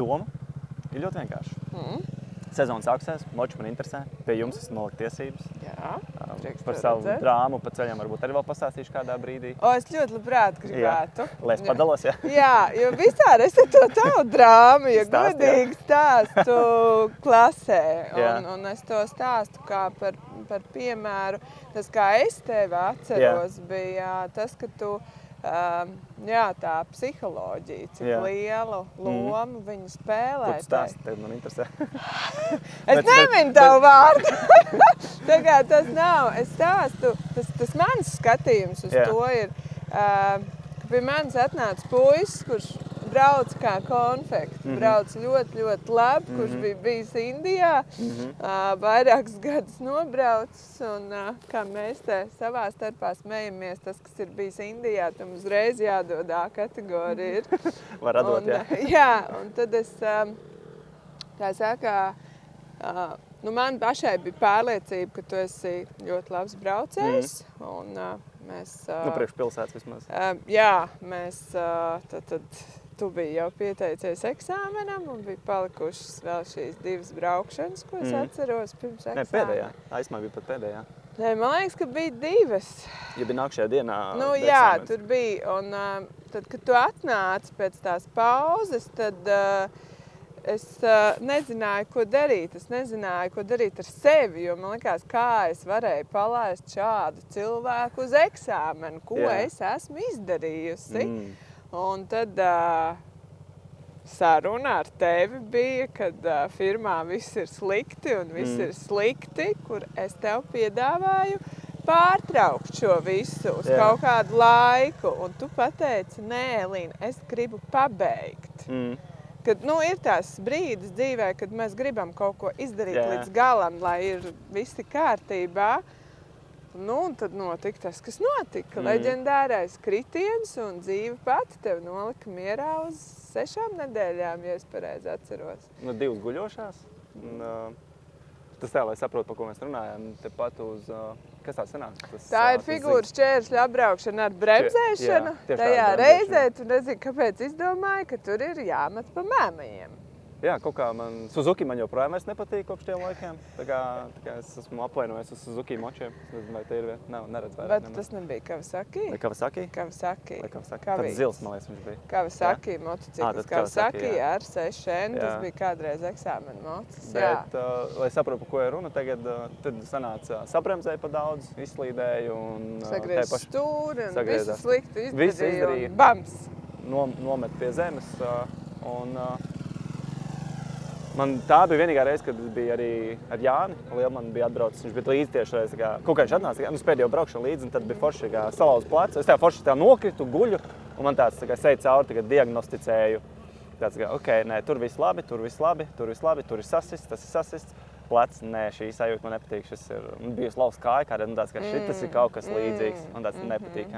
Doma ir ļoti vienkārši. Sezona sāksies, moči man interesē, pie jums esmu nolikt tiesības. Jā, Par savu drāmu pa ceļam varbūt arī vēl pastāstīšu kādā brīdī. Es ļoti labprāt gribētu. Lai es padalos, jā? Jā, jo vispār es to tavu drāmu, ja godīgi stāstu klasē. Un es to stāstu kā par piemēru. Tas, kā es tevi atceros, bija tas, ka tu tā psiholoģija, cik lielu lomu viņi spēlē. Ko tu stāsti, tev man interesē? Es neminu tavu vārdu. Tā kā tas nav. Es stāstu, tas mans skatījums uz to ir, ka pie manis atnāca puisis, kurš brauc kā konfekti. Brauc ļoti, ļoti labi, kurš bija bijis Indijā, vairākus gadus nobraucis. Un kā mēs te savā starpā smejamies, tas, kas ir bijis Indijā, tam uzreiz jādod A kategorija ir. Var atdot, jā. Jā, un tad es, kā saka, man pašai bija pārliecība, ka tu esi ļoti labs braucējs. Un mēs... priekš pilsētas vismaz. Jā, mēs tad tu biji jau pieteicies eksāmenam un bija palikušas vēl šīs 2 braukšanas, ko es atceros pirms eksāmena. Nē, pēdējā. Aizmā bija pat pēdējā. Nē, man liekas, ka bija 2. Ja bija nākšajā dienā Jā, tur bija. Un tad, kad tu atnāci pēc tās pauzes, tad es nezināju, ko darīt. Es nezināju, ko darīt ar sevi, jo man likās, kā es varēju palaist šādu cilvēku uz eksāmenu, ko es esmu izdarījusi. Un tad saruna ar tevi bija, kad firmā viss ir slikti un viss ir slikti, kur es tev piedāvāju pārtraukt šo visu uz kaut kādu laiku. Un tu pateici, nē, Elīna, es gribu pabeigt. Kad ir tās brīdis dzīvē, kad mēs gribam kaut ko izdarīt līdz galam, lai ir visi kārtībā. Un tad notika tas, kas notika. Leģendārais kritiens un dzīve pati tev nolika mierā uz 6 nedēļām, ja es pareizi atceros. 2 guļošās. Tas tā, lai saprotu, par ko mēs runājam, tepat uz... Kas tā sanāk? Tā ir figūras šķēršļa apbraukšana ar bremzēšanu. Tajā reizē tu nezini, kāpēc izdomāji, ka tur ir jāmet pa mēmajiem. Jā, kaut kā Suzuki man joprojām vairs nepatīk kopš tiem laikiem. Tā kā es esmu apvainojies uz Suzuki močiem. Es nezinu, vai te ir neredz vairāk. Bet tas nebija Kawasaki? Vai Kawasaki? Kawasaki. Tāds zils, man liekas, viņš bija. Kawasaki motociklis. Kawasaki ar 6N. Tas bija kādreiz eksāmena mocis. Bet, lai saprotu, par ko ir runa, tad sanāca sabremzēja pa daudz, izslīdēju un... Sagriez stūri un visu sliktu izdarīja un bams! Nomet pie zemes un... Man tā bija vienīgā reize, kad bija arī ar Jāni Lielmanu bija atbraucis. Viņš bija līdzi tieši reiz, kaut kā viņš atnāca, mums pēdējo braukšanu līdzi, un tad bija forši salauzu plecu. Es tā forši nokritu, guļu, un man tāds seja cauri, tagad diagnosticēju. Tāds, nē, tur viss labi, tur viss labi, tur viss labi, tur ir sasists, tas ir sasists. Plecs, nē, šī sajūta man nepatīk, šis ir, bijusi lauks kāja kādreiz, un tāds, ka šitas ir kaut kas līdzīgs, un tāds nepatīk,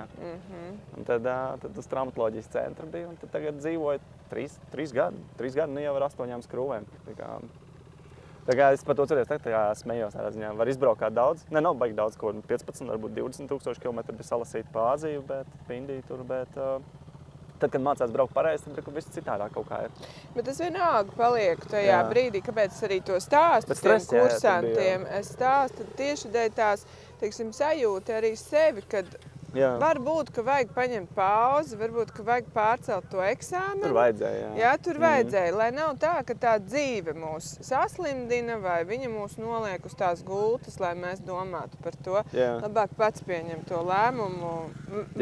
Un tad uz traumatoloģijas centra bija, un tad tagad dzīvoju 3 gadi, jau ar 8 skrūvēm. Tā kā es par to ceries, tā kā smējos tādā ziņā, var izbraukāt daudz, nav baigi daudz, ko 15, varbūt 20,000 kilometru bija salasīti pa Āziju, pa Indiju tur, bet tad, kad mācās braukt pareizi, tad viss citādāk kaut kā ir. Bet es vienalga palieku tajā brīdī, kāpēc es arī to stāstu tiem kursantiem. Es stāstu tieši dēļ tās, teiksim, sajūti arī sevi, kad varbūt, ka vajag paņemt pauzi, varbūt, ka vajag pārcelt to eksāmenu. Tur vajadzēja, Jā, tur vajadzēja, lai nav tā, ka tā dzīve mūs saslimdina vai viņa mūs noliek uz tās gultas, lai mēs domātu par to. Labāk pats pieņem to lēmumu,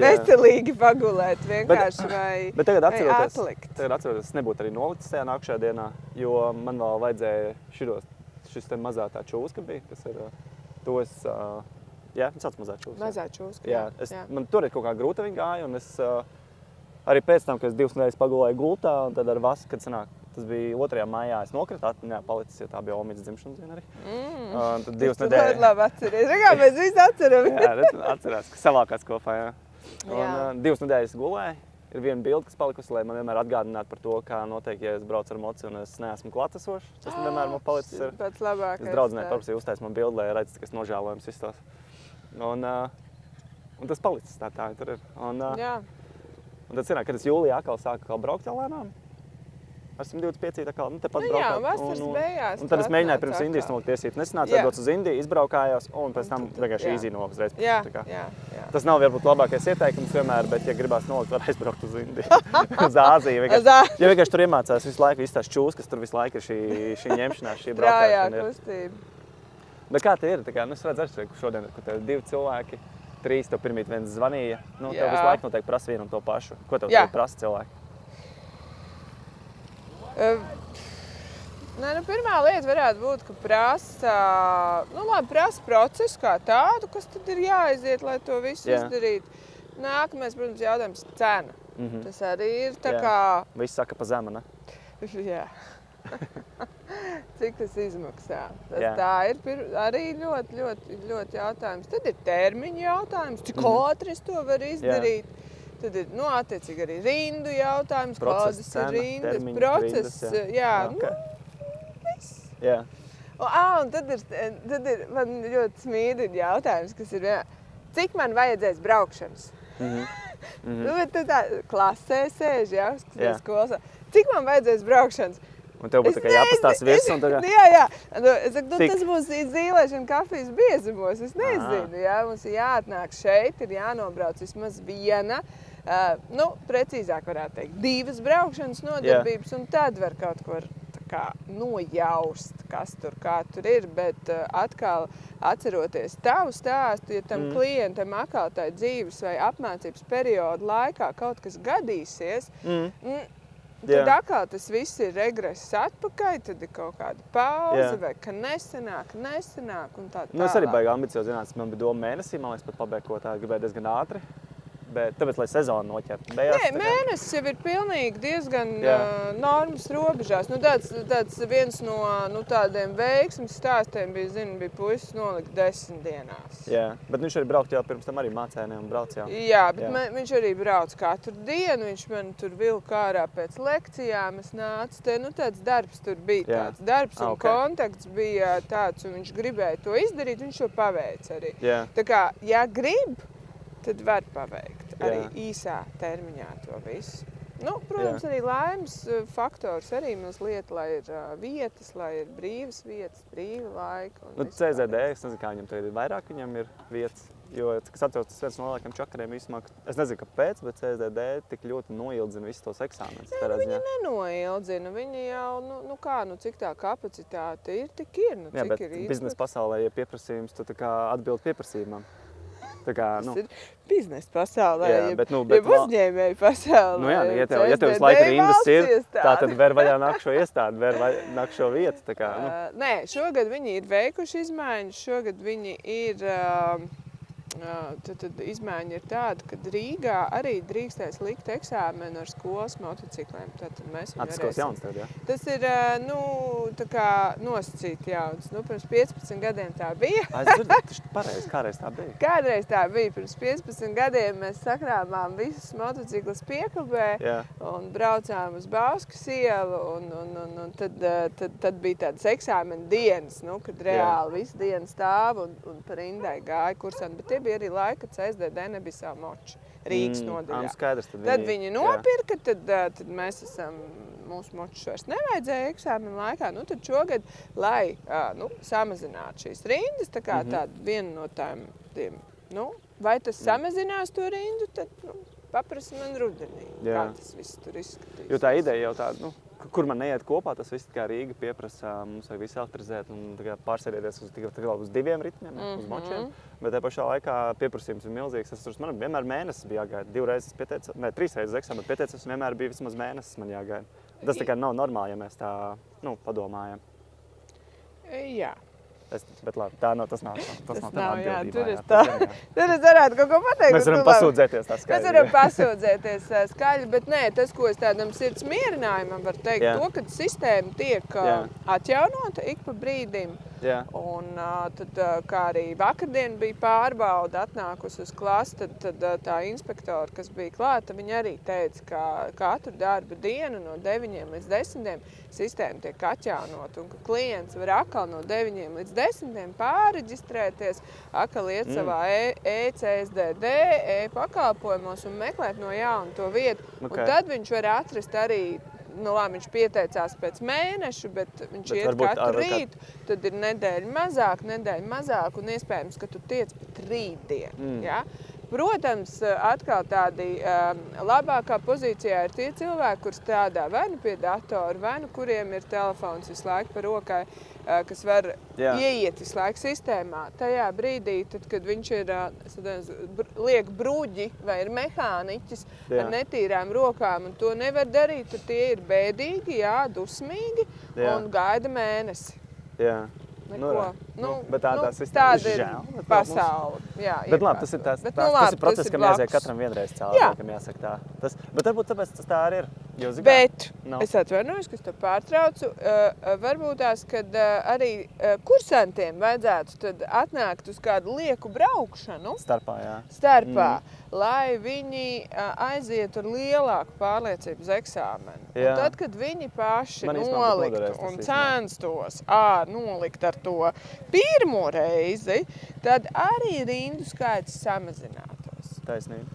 veselīgi pagulēt vienkārši vai atlikt. Tagad atceroties, es nebūtu arī nolicis tajā nākšajā dienā, jo man vēl vajadzēja šis te mazā tā čūska bija, kas ir tos... Jā, viņš sauc mazā čūska. Mazā čūska, Man tur ir kaut kā grūta viņa gāja, un es arī pēc tam, kad es 2 nedēļas pagulēju gultā, un tad ar vasaru, kad sanāk, tas bija 2. maijā, es nokritu, atmiņā palicis, jo tā bija Olmītas dzimšanas diena arī. Tad 2 nedēļas... Tu ļoti labi atceries, kā mēs visi atceramies. Jā, atcerās, ka savākās kopā, Un 2 nedēļas gulēju. Ir viena bilde, kas palikusi, lai man vienmēr atgādinātu par to, kā notiek, ja es braucu ar moci un es neesmu klātesošs. Tas vienmēr man palicis ir. Pats labākais. Es draudzenei parasti uztaisu man bildi, lai redz, ka es nožēlojams izstos. Un tas palicis tā tur ir. Un tad, kad es jūlijā atkal sāku braukt jau lēnām ar 125 tā kā, nu, tepat Nu jā, braukāt. vasaras beigās Un tad es tu mēģināju atnāc pirms Indijas atkal. nolikt tiesības. Nesanāca, Jā. atdots uz Indiju, izbraukājās, un pēc tam vienkārši jā. easy nolikt uzreiz. Jā, Tā kā. jā. Tas nav varbūt labākais ieteikums vienmēr, bet, ja gribās nolikt, var aizbraukt uz Indiju, uz Āziju. Ja vienkārši tur iemācās visu laiku, visas tās čūskas, tur visu laiku ir šī ņemšanās, šī Strājā braukšana. kustība. Bet kā te ir? Tā kā, nu, es redzu, ka šodien, kad tev ir 2 cilvēki, 3, tev pirmīt viens zvanīja, nu, tev Jā. visu laiku noteikti prasa vienu un to pašu. Ko tev Jā. tagad prasa cilvēki? Nē, nu, pirmā lieta varētu būt, ka prasa procesu kā tādu, kas tad ir jāaiziet, lai to visu Jā. izdarītu. Nākamais, protams, jautājums - cena. Tas arī ir tā Jā. kā... Visi saka pa zemu, ne? Jā. Cik tas izmaksā? Jā. Tā ir arī ļoti jautājums. Tad ir termiņu jautājums, cik ātri es to varu izdarīt. Tad ir, nu, attiecīgi arī rindu jautājums, Process, kādas cena, ir rindas, termiņi, process, rindas, jā. Ok. Jā. Un tad ir man ļoti smīdīgi jautājums, kas ir, cik man vajadzēs braukšanas? Nu, bet tu tā klasē sēž, jā, Jā. skolā. Cik man vajadzēs braukšanas? Un tev būtu jāpastāsta vietas un tagad... Jā. Es saku, Cik? tas būs zīlēšana kafijas biezumos, es nezinu, jā. Mums ir jāatnāk šeit, ir jānobrauc vismaz viena, precīzāk varētu teikt, 2 braukšanas nodarbības, un tad var kaut ko tā kā nojaust, kas tur, kā tur ir, bet atkal atceroties tavu stāstu, ja tam klientam atkal tai dzīves vai apmācības periodu laikā kaut kas gadīsies, tad atkal tas viss ir regress atpakaļ, tad ir kaut kāda pauze, vai ka nesanāk, un tā tālāk. Nu, es arī baigi ambiciozi zināt, man bija doma mēnesī, man liekas, pat pabeigt, ko tā gribēju diezgan ātri. Bet tāpēc, lai sezonu noķertu. Nē, mēnesis jau ir pilnīgi diezgan normas robežās. Nu, tāds viens no tādiem veiksmes stāstiem bija puisis nolikt 10 dienās. Jā, bet viņš arī braukt jau pirms tam arī mācēnē un brauc jau. Jā, bet viņš arī brauc katru dienu, viņš man tur vilka ārā pēc lekcijām, es nācu te, nu tāds darbs tur bija, tāds darbs un kontakts bija tāds, un viņš gribēja to izdarīt, viņš to paveic arī. Tā kā, ja grib, tad var paveikt arī īsā termiņā to visu. Nu, protams, arī laimes faktors arī mazliet, lai ir vietas, lai ir brīvas vietas, brīva laika. Nu, CZD, es nezinu, kā viņam tagad ir vairāk, viņam ir vietas. Jo, kas atceros, tas viens no lielākiem čakariem vismā, es nezinu, kāpēc, bet CZD tik ļoti noildzina visus tos eksāmenus. Viņi nenoildzina, viņi jau, cik tā kapacitāte ir, tik ir. Jā, bet biznesa pasaulē, ja pieprasījums, tu tā kā atbild pieprasījumam. Tas ir biznesa pasaulē, bet uzņēmēju pasaulē. Nu jā, ja tev visu laiku rindas ir, tā tad ver vaļā nākšo iestādi, ver nākšo vietu. Tā kā, Nē, šogad viņi ir veikuši izmaiņas, šogad viņi ir... Tad izmaiņa ir tāda, ka Rīgā arī drīkstēs likt eksāmenu ar skolas motocikliem. Tātad mēs viņu skolas jauns tev, jā? Tas ir, tā kā nosacīti jauns. Pirms 15 gadiem tā bija. Es dzirdu, pareizi, kādreiz tā bija? Kādreiz tā bija. Pirms 15 gadiem mēs sakrāmām visus motociklus Pieklubē un braucām uz Bauskas ielu, un tad bija tādas eksāmena dienas, kad reāli visu dienu stāv un par Indai gāja kursam. Bet bija arī laika, kad CSDD nebija savu moču Rīgas nodaļā. Skaidrs, tad viņi nopirka, tad mēs esam, mūsu močus vairs nevajadzēja eksāmena laikā. Tad šogad, lai samazinātu šīs rindas, tā kā tāda viena no tām, vai tas samazinās to rindu, tad paprasa man rudenī, kā tas viss tur izskatīs. Jo tā ideja jau tāda, kur man neiet kopā, tas viss kā Rīga pieprasa, mums vajag visu elektrizēt un pārsēdieties uz 2 ritmiem, uz močiem. Bet tajā pašā laikā pieprasījums ir milzīgs. Man vienmēr mēnesis bija jāgaida. 2 reizes pieteicos, 3 reizes eksāmenu pieteicos, un vienmēr bija vismaz mēnesis man jāgaida. Tas tā kā nav normāli, ja mēs tā padomājam. Jā. Bet labi, tas nav tā atbildībā. Tur es varētu kaut ko pateikt. Mēs varam pasūdzēties tā skaļi. Mēs varam pasūdzēties skaļi, bet nē, tas, ko es tādam sirds mierinājumam varu teikt, to, ka sistēma tiek atjaunota ik pa brīdim. Un tad, kā arī vakardien bija pārbauda atnākusi uz klasi, tad tā inspektora, kas bija klāta, viņa arī teica, ka katru darba dienu no 9 līdz 10 sistēma tiek atjaunota un ka klients var atkal no 9 līdz 10 pārreģistrēties, atkal iet savā e-CSDD, e-pakalpojumos un meklēt no jauna to vietu. Un tad viņš var atrast arī nu labi, viņš pieteicās pēc mēneša, bet viņš iet katru rītu, tad ir nedēļa mazāk, un iespējams, ka tu tiec pat rītdien, ja? Protams, atkal tādi labākā pozīcijā ir tie cilvēki, kur strādā vai nu pie datora, vai nu kuriem ir telefons visu laiku par rokai, kas var ieiet visu laiku sistēmā. Tajā brīdī, tad, kad viņš ir liek bruģi vai ir mehāniķis ar netīrām rokām, un to nevar darīt, tad tie ir bēdīgi, dusmīgi un gaida mēnesi. Jā. Bet tā sistēma ir žēl. Pasauli. Jā, bet labi, tas ir process, kam jāiziet katram vienreiz cauri, kam jāsaka tā. Bet varbūt tāpēc tas tā arī ir. Bet es atvainojos, ka es to pārtraucu. Varbūt tās, kad arī kursantiem vajadzētu tad atnākt uz kādu lieku braukšanu. Starpā, lai viņi aiziet ar lielāku pārliecības eksāmenu. Un tad, kad viņi paši noliktu un censtos nolikt ar to pirmo reizi, tad arī rindu skaits samazinātos. Taisnība.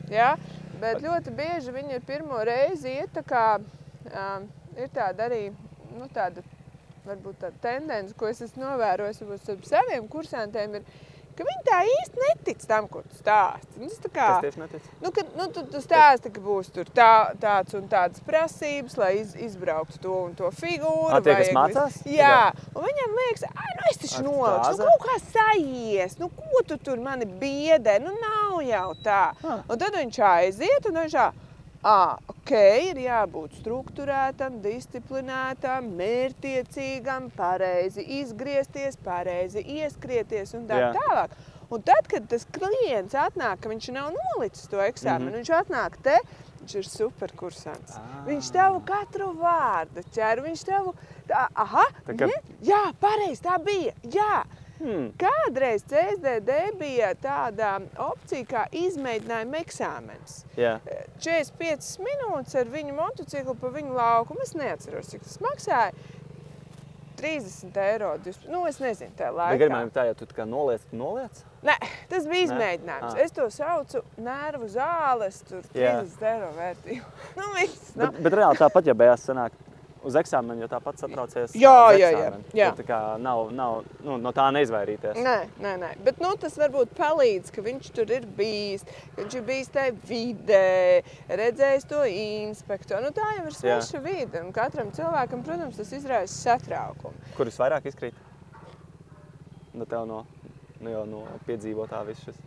Ja? Bet ļoti bieži viņi ir pirmo reizi iet, tā kā ir tāda arī, varbūt tāda tendence, ko es esmu novērojis ar saviem kursantiem, ir, ka viņi tā īsti netic tam, ko tu stāsti. Kas tieši netic? Tu stāsti, ka būs tur tāds un tādas prasības, lai izbrauktu to un to figūru. Tie, kas mācās? Jā. Un viņam liekas, es taču nolikšu, kaut kā sajies, ko tu tur mani biedē, nav jau tā. Un tad viņš aiziet un viņš ir jābūt strukturētam, disciplinētam, mērķtiecīgam, pareizi izgriezties, pareizi ieskrieties un tā tālāk. Un tad, kad tas klients atnāk, ka viņš nav nolicis to eksāmenu, viņš atnāk viņš ir superkursants. Viņš tev katru vārdu ķer, viņš tev jā, pareizi, tā bija, jā. Kādreiz CSDD bija tāda opcija kā izmēģinājuma eksāmens. 45 minūtes ar viņu motociklu pa viņu laukumu. Es neatceros, cik tas maksāja. 30 eiro. Es nezinu tajā laikā. Bet garimājumi tā, ja tu tā kā noliec? Nē, tas bija izmēģinājums. Es to saucu nervu zāles, tur 30 eiro vērtību. Bet reāli tāpat, ja bejās sanāk uz eksāmenu, jo tāpat satraucies jā. Tā kā nav no tā neizvairīties. Nē. Bet tas varbūt palīdz, ka viņš tur ir bijis, ka viņš ir bijis tajā vidē, redzējis to inspektoru. Tā jau ir sveša vide, un katram cilvēkam, protams, tas izraisa satraukumu. Kur visvairāk izkrīt? Tev no piedzīvotā viss šis.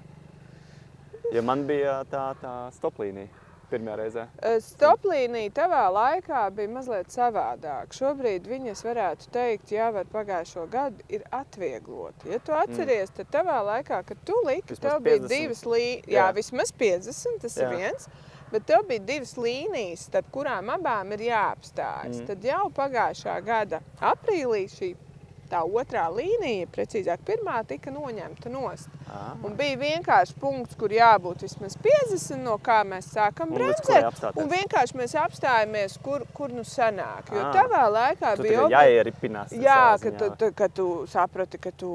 Jo man bija tā stoplīnija. Pirmajā reizē. Stoplīnija tavā laikā bija mazliet savādāk. Šobrīd viņas varētu teikt, jau ar pagājušo gadu ir atvieglota. Ja tu atceries, tad tavā laikā, kad tu liki, tev bija 2 līnijas. Jā, vismaz 50, tas ir viens. Bet tev bija 2 līnijas, starp kurām abām ir jāapstājas. Tad jau pagājušā gada aprīlī tā otrā līnija, precīzāk pirmā, tika noņemta nost. Un bija vienkārši punkts, kur jābūt vismaz 50, no kā mēs sākam bremzēt. Un vienkārši mēs apstājamies, kur nu sanāk. Jo tavā laikā bija jāieripinās. Jā, kad tu saprati, ka tu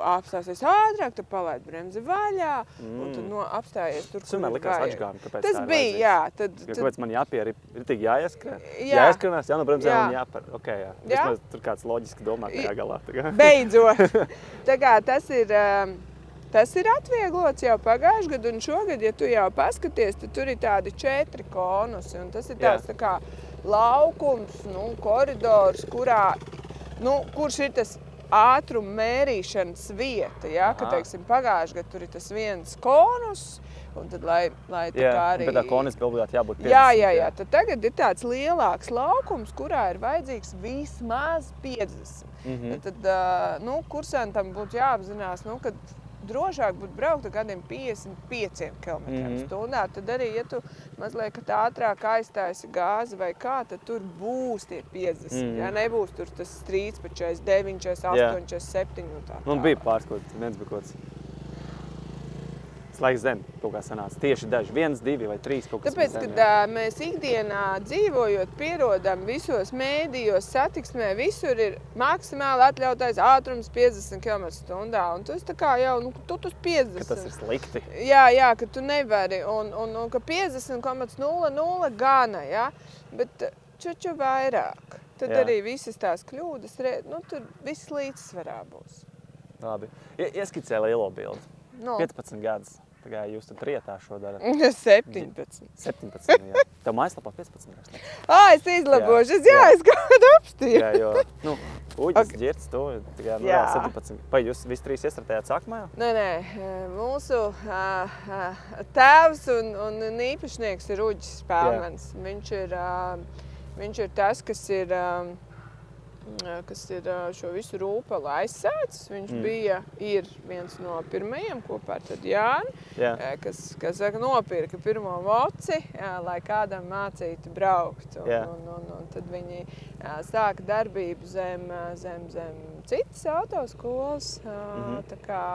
apstāsies ātrāk, tu palaid bremzi vaļā, un tu apstājies tur, kur ir vajag. Tas bija, jā. Kāpēc man jāpieripīgi jāieskrien? Jāieskrienās, jānobremzē un jāpar. Vismaz tur kāds loģiski domā tajā galā. Beidzot. Tā kā tas ir atvieglots jau pagājušajā gadu, un šogad, ja tu jau paskaties, tad tur ir tādi 4 konusi, un tas ir tāds tā kā laukums, koridors, kurš ir tas ātruma mērīšanas vieta, ka, teiksim, pagājušajā gadu tur ir tas viens konus, un tad, lai tā kā arī... Bet tā konis obligāti jābūt 50. Jā. Tad tagad ir tāds lielāks laukums, kurā ir vajadzīgs vismaz 50. Tad, kursantam būtu jāapzinās, ka drošāk būtu braukt ar kādiem 55 km/h. Tad arī, ja tu mazliet ātrāk aizstāsi gāzi vai kā, tad tur būs tie 50. Ja nebūs tur tas strīds pa 49, 48, 47 un tā. Bija pāris viens bija kods. Slaiks zem, kaut kā sanāca. Tieši daži, 1, 2 vai 3 kaut kas. Tāpēc, kad mēs ikdienā dzīvojot, pierodam visos mēdījos, satiksmē, visur ir maksimāli atļautais ātrums 50 km/h. Un tas tā kā jau, tu uz 50. Ka tas ir slikti. Jā, ka tu nevari. Un ka 50,00 gana, ja? Bet čuču vairāk. Tad Jā. arī visas tās kļūdas, tur viss līdzsvarā būs. Labi. Ieskicē lielo bildi. No. 15 gadus. Tā kā jūs tur rietā šo darat. 17. 17, jā. Tev mājaslapā 15 gadus. Es izlabošu. Es kaut kādu apstīju. Jā, jo, Uģis, Ģirts, tu, tā kā, Jā. 17. Vai jūs visi trīs iestrādājāt sākumā jau? Nē, mūsu tēvs un īpašnieks ir Uģis Spēlmanis. Viņš ir tas, kas ir šo visu rūpalu aizsācis. Viņš ir viens no pirmajiem kopā ar Jāni, kas nopirka pirmo voci, lai kādam mācītu braukt. Un tad viņi sāka darbību zem citas autoskolas. Tā kā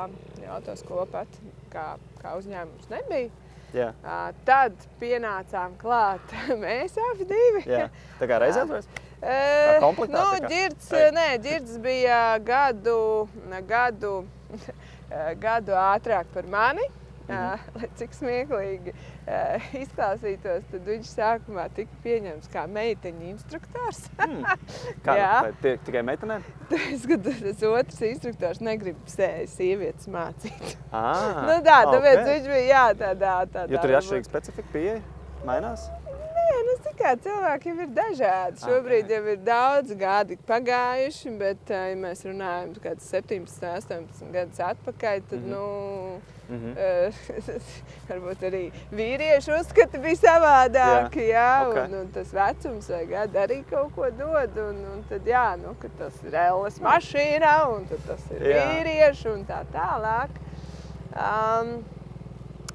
autoskola pat kā uzņēmums nebija. Jā. Tad pienācām klāt mēs abi divi. Jā. Tā kā reizētos? Ģirds bija gadu ātrāk par mani. Lai cik smieklīgi izklausītos, tad viņš sākumā tika pieņemts kā meiteņu instruktors. Tikai meitenēm? Es skatos, tas otrs instruktors negrib sievietes mācīt. Tāpēc viņš bija tādā. Jo tur ir atšķirīga specifika pieeja? Mainās? Kā cilvēki jau ir dažādi. Šobrīd jau ir daudz gadi pagājuši, bet, ja mēs runājam kāds 17, 18 gadus atpakaļ, tad, varbūt arī vīrieši uzskati bija savādāki, un tas vecums vai gadi arī kaut ko dod, un tad, ka tas ir elles mašīna, un tad tas ir vīrieši, un tā tālāk.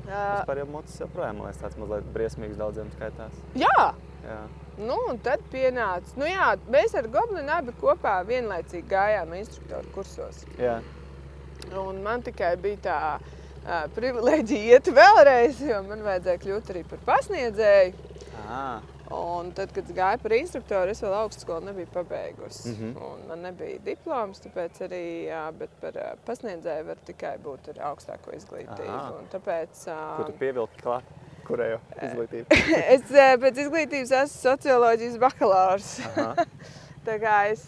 Vispār jau mocis joprojām, man liekas, tāds mazliet briesmīgs daudziem skaitās. Jā. Un tad pienāca. Mēs ar Goblinu abi kopā vienlaicīgi gājām instruktoru kursos. Jā. Un man tikai bija tā privileģija iet vēlreiz, jo man vajadzēja kļūt arī par pasniedzēju. Un tad, kad gāju par instruktoru, es vēl augstskolu nebiju pabeigusi. Un man nebija diploms, tāpēc arī, bet par pasniedzēju var tikai būt ar augstāko izglītību. Un tāpēc... Ko tu pievilki klāt? Kurējo izglītību? Es pēc izglītības esmu socioloģijas bakalaurs. Tā kā es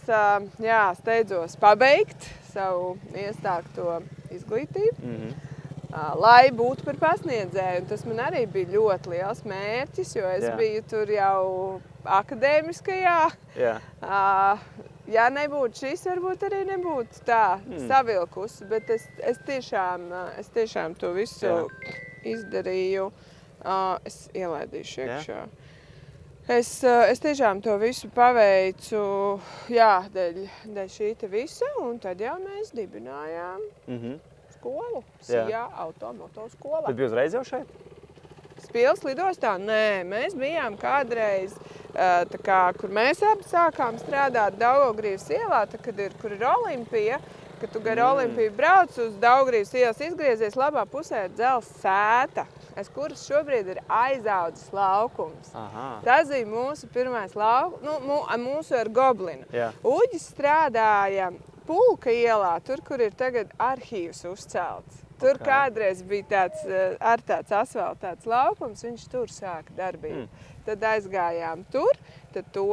steidzos pabeigt savu iestākto izglītību. Lai būtu par pasniedzēju. Un tas man arī bija ļoti liels mērķis, jo es biju tur jau akadēmiskajā. Ja nebūtu šis, varbūt arī nebūtu tā savilkusi, bet es tiešām to visu izdarīju. Es ielaidīšu iekšā. Es tiešām to visu paveicu, dēļ šī te visa, un tad jau mēs dibinājām skolu, Sijā automotoskola. Bet bija uzreiz jau šeit? Spils lidostā? Nē, mēs bijām kādreiz, kur mēs abi sākām strādāt Daugavgrīvas ielā, kur ir Olimpija, kad tu gar Olimpiju brauc uz Daugavgrīvas ielas izgriezies, labā pusē ir dzelzs sēta, kuras šobrīd ir aizaudzis laukums. Tas bija mūsu pirmais laukums, mūsu ar Goblinu. Uģis strādāja Pulka ielā, tur, kur ir tagad arhīvs uzcelts. Tur kādreiz bija tāds asfaltāts laukums, viņš tur sāka darbību. Tad aizgājām tur, tad to,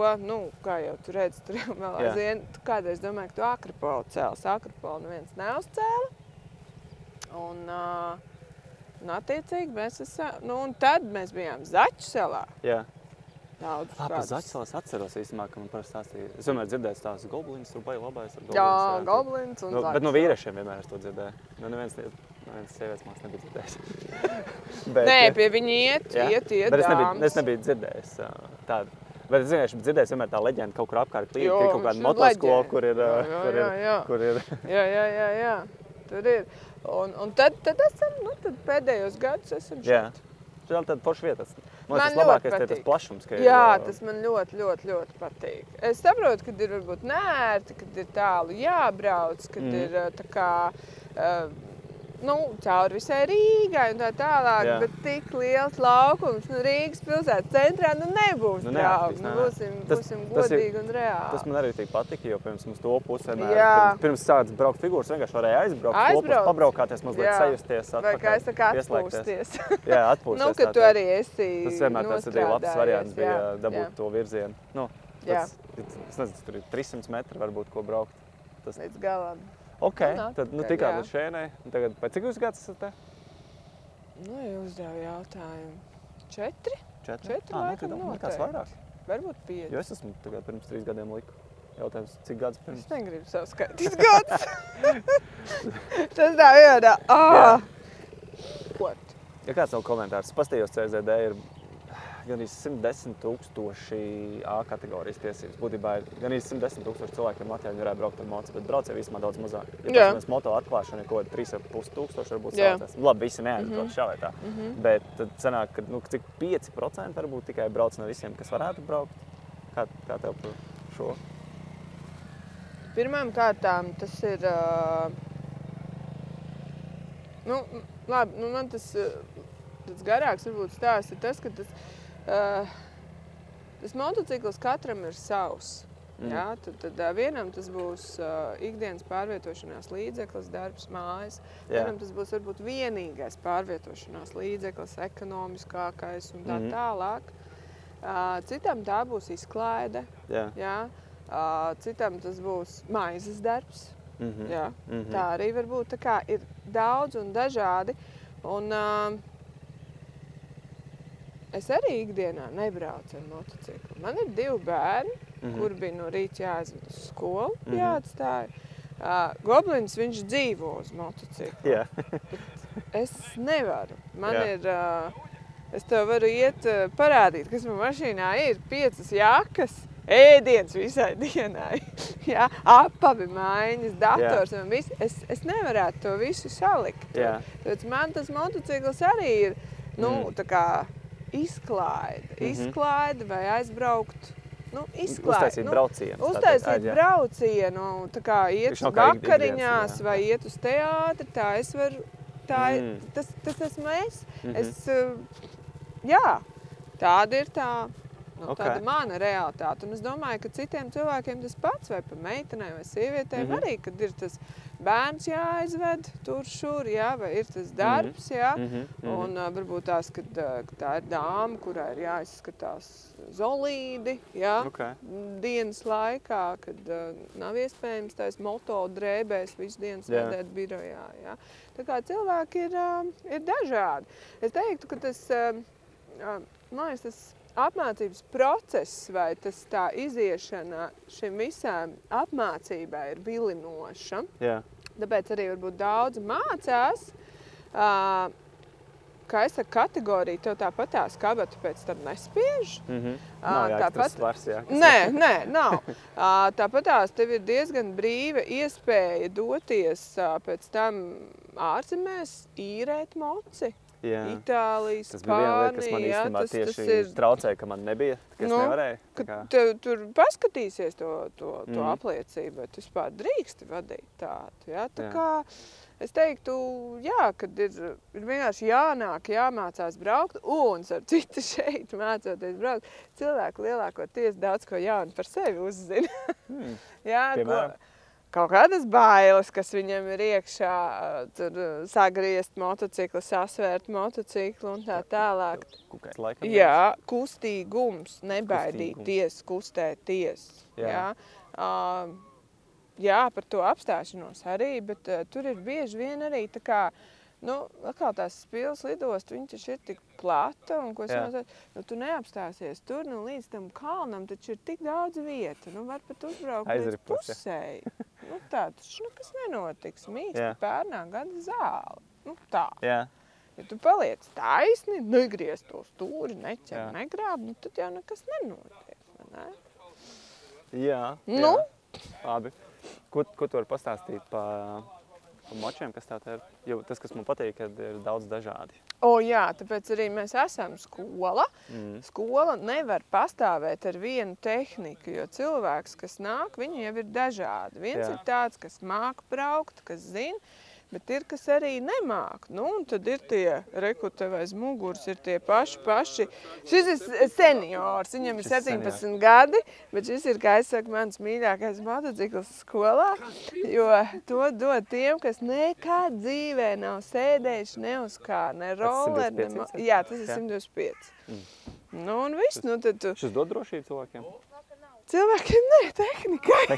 kā jau tu redzi, tur jau vēl aizvien, tu kādreiz domāji, ka tu Akropolu cēls. Akropolu neviens neuzcēla. Un attiecīgi mēs un tad mēs bijām Zaķu salā. Jā. Par Zaķu salas atceros īstenībā, ka man parasti stāstīja. Es vienmēr dzirdēju stāstu Goblins, tur baigi labais ar Goblins. Jā, Goblins un Zaķu. Bet no vīriešiem vienmēr es to dzirdēju. Neviens sievietes mās nebija dzirdējis. Nē, pie viņi iet dāmas. Bet es nebiju dzirdējis tādu. Bet es vienkārši dzirdēju vienmēr tā leģenda kaut kur apkārt līdzi, ka ir kaut kāda motoskola, kur ir. Jā, tur ir. Un tad pēdējos gadus esam šeit. Jā, tāda forša vieta. Man tas labākais ir tas plašums. Jā, tas man ļoti patīk. Es saprotu, kad ir varbūt neērti, kad ir tālu jābrauc, kad ir tā kā... cauri visai Rīgai un tā tālāk, Jā. bet tik liels laukums, Rīgas pilsētas centrā, nebūs draugi. Būsim godīgi un reāli. Tas man arī tik patika, jo pirms mums to pusi vienmēr, pirms sāc braukt figūras, vienkārši varēja aizbraukt, pabraukāties, mazliet sajusties, atpakaļ, vai kā es saka, atpūsties. Jā, atpūsties. Ka tu arī esi tas vienmēr tas arī labs variants bija dabūt to virzienu. Es nezinu, tur ir 300 metri varbūt, ko braukt. Līdz galam. Ok, tad tikā līdz šēnai. Tagad pēc cik jūs gads esat te? Ja uzdevu jautājumu. 4? 4 laikam noteikti. Vairāk? Varbūt 5. Jo es esmu tagad pirms 3 gadiem liku. Jautājums, cik gads pirms? Es negribu savu skaitīt gadus. Tas tā vienā. What? Ja kāds nav komentārs, pastījos CZD ir gan 110,000 A kategorijas tiesības. Būtībā ir gan 110,000 cilvēkiem Latvijā varētu braukt ar moci, bet braucēji vismā daudz mazāk. Ja mēs moto atklāšana ir kaut 3,500 varbūt saucās. Labi, visi neaizbrauc šā vai tā. Bet tad sanāk, ka cik 5% varbūt tikai brauc no visiem, kas varētu braukt. Kā tev par šo? Pirmām kārtām tas ir... labi, man tas garāks varbūt stāsts ir tas, ka tas motocikls katram ir savs. Tad vienam tas būs ikdienas pārvietošanās līdzeklis, darbs, mājas. Vienam tas būs varbūt vienīgais pārvietošanās līdzeklis, ekonomiskākais un tā tālāk. Citam tā būs izklaide. Citam tas būs maizes darbs. Tā arī var būt. Tā kā ir daudz un dažādi. Un es arī ikdienā nebraucu ar motociklu. Man ir 2 bērni, kuri bija no rīta jāaizved uz skolu, jāatstāja. Goblins, viņš dzīvo uz motociklu. Es nevaru. Man ir, es tev varu iet parādīt, kas man mašīnā ir 5 jakas, ēdiens visai dienai, apavi maiņas, dators un viss. Es nevarētu to visu salikt. Tāpēc man tas motocikls arī ir, tā kā izklaide vai aizbraukt, uztaisīt braucienu. Uztaisīt braucienu, tā kā iet vakariņās vai iet uz teātri, tā es varu, tas esmu es. Tāda ir tā. Tāda mana realitāte. Un es domāju, ka citiem cilvēkiem tas pats, vai pa meitenei vai sievietēm arī, kad ir tas bērns jāaizved tur šur, vai ir tas darbs, un varbūt tās, kad tā ir dāma, kurai ir jāizskatās zolīdi, dienas laikā, kad nav iespējams tais moto drēbēs visu dienas vadēt birojā, Tā kā cilvēki ir dažādi. Es teiktu, ka tas, tas apmācības process vai tas tā iziešana šim visām apmācībai ir vilinoša. Tāpēc arī varbūt daudz mācās, kā es ar kategoriju, tev tāpat tās kabatu pēc tam nespiež. Nav jāekstras svars, Nē, nav. Tāpat tās tev ir diezgan brīva iespēja doties pēc tam ārzemēs īrēt moci. Itālijas, Spānija. Tas bija viena lieta, kas man īstenībā tieši traucēja, ka man nebija, ka es nevarēju. Tur paskatīsies to apliecību, bet vispār drīksti vadīt tādu. Tā kā es teiktu, kad ir vienkārši jānāk, jāmācās braukt, un ar citu šeit mācoties braukt, cilvēku lielākoties daudz ko jaunu par sevi uzzina. Piemēram? Kaut kādas bailes, kas viņam ir iekšā, tur sagriezt motociklu, sasvērt motociklu un tā tālāk. Kustīgums, nebaidīties, kustēties. Par to apstāšanos arī, bet tur ir bieži vien arī tā kā, atkal tās Spīles lidostu, viņa taču ir tik plata, un ko es mazliet, tu neapstāsies tur, līdz tam kalnam taču ir tik daudz vieta, var pat uzbraukt līdz pusēji. Tā taču nekas nenotiks, mīksti pērnā gada zāle. Tā. Ja tu paliec taisni, negriez to stūri, neķer, negrāb, tad jau nekas nenotiek, vai ne? Labi. Ko tu vari pastāstīt par močiem, kas tā ir? Jo tas, kas man patīk, kad ir daudz dažādi. Tāpēc arī mēs esam skola. Skola nevar pastāvēt ar vienu tehniku, jo cilvēks, kas nāk, viņi jau ir dažādi. Viens ir tāds, kas māk braukt, kas zina. bet ir, kas arī nemāk. Nu, un tad ir tie, reku tev aiz muguras, ir tie paši. Šis ir seniors, viņam ir 17 gadi, bet šis ir, kā es saku, mans mīļākais motocikls skolā, jo to dod tiem, kas nekad dzīvē nav sēdējuši ne uz kā, ne roller, ne... Jā, tas ir 125. Nu, un viss, nu tad tu... Šis dod drošību cilvēkiem? Cilvēkiem ne, tehnikai.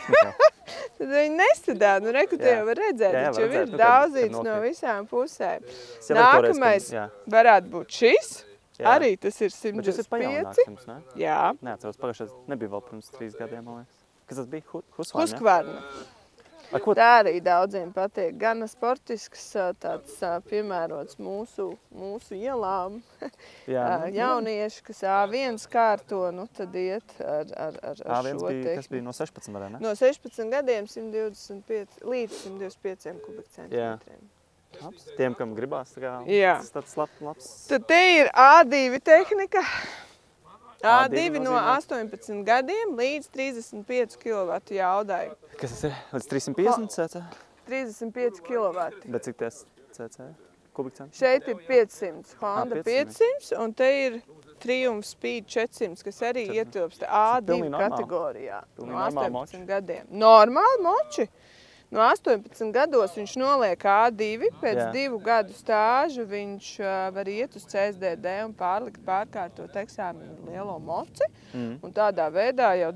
Tad viņi nesadā, nu reku te jau var redzēt, taču jau ir daudzīts no visām pusēm. Nākamais varētu būt šis, arī tas ir 125. Bet šis ir pajaunāks jums, ne? Jā. Neatceros, pagājušais nebija vēl pirms 3 gadiem, man liekas. Kas tas bija? Husqvarna. Tā arī daudziem patīk. Gana sportisks, tāds piemērots mūsu ielām. Jaunieši, kas A1 kārto, nu tad iet ar A1 šo tehniku. Kas bija no 16 varē, ne? No 16 gadiem 125 līdz 125 kubikcentimetriem. Tiem, kam gribās, tāds labs. Tad te ir A2 tehnika. A2 no 18 gadiem līdz 35 kW jaudai. Kas tas ir? Līdz 350 cc? 35 kW. Bet cik ties cc? Kubikcenti? Šeit ir 500, Honda 500, un te ir Triumph Speed 400, kas arī ietilpst A2 kategorijā. No 18 gadiem. Normāli moči. No 18 gados viņš noliek A2, pēc 2 gadu stāžu viņš var iet uz CSDD un pārkārtot eksāmenu lielo moci. Un tādā veidā jau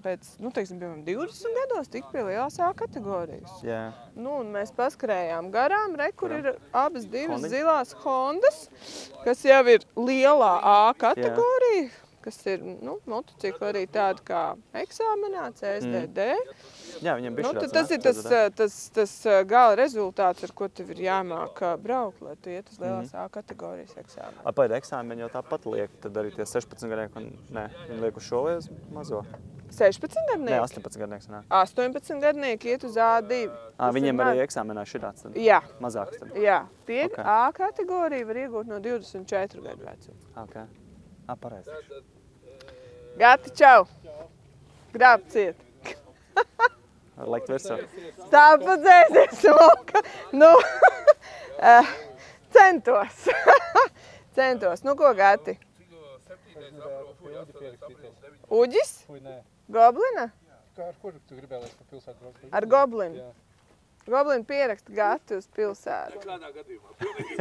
pēc, teiksim, 20 gados tik pie lielās A kategorijas. Nu, un mēs paskrējām garām, kur ir abas divas zilās Hondas, kas jau ir lielā A kategorija, kas ir, motocikli arī tādi kā eksāmenā, CSDD. Jā, viņam bišķi tas ir tas gala rezultāts, ar ko tev ir jāmāk braukt, lai tu iet uz lielās A kategorijas eksāmenu. Paida eksāmeni jau tāpat liek, tad arī tie 16 gadnieki, viņi liek uz šo vai uz mazo? 16 gadnieki? Nē, 18 gadnieki sanāk. 18 gadnieki iet uz A2. Viņiem arī eksāmenā šitāds tad? Jā. Mazāks tad? Jā. Tie A kategorija var iegūt no 24 gadu vecuma. Ok. Pareizi. Gati, čau! Grāb ciet! Var likt virsā. Stāv padzēsies, Moka. Nu, centos. Centos. Nu, ko, Gati? Uģis? Goblina? Ar kuru tu gribēji, lai pa pilsētu braukt? Ar Goblinu. Goblinu pieraksta Gati uz pilsētu. Kādā gadījumā? Pilnīgi.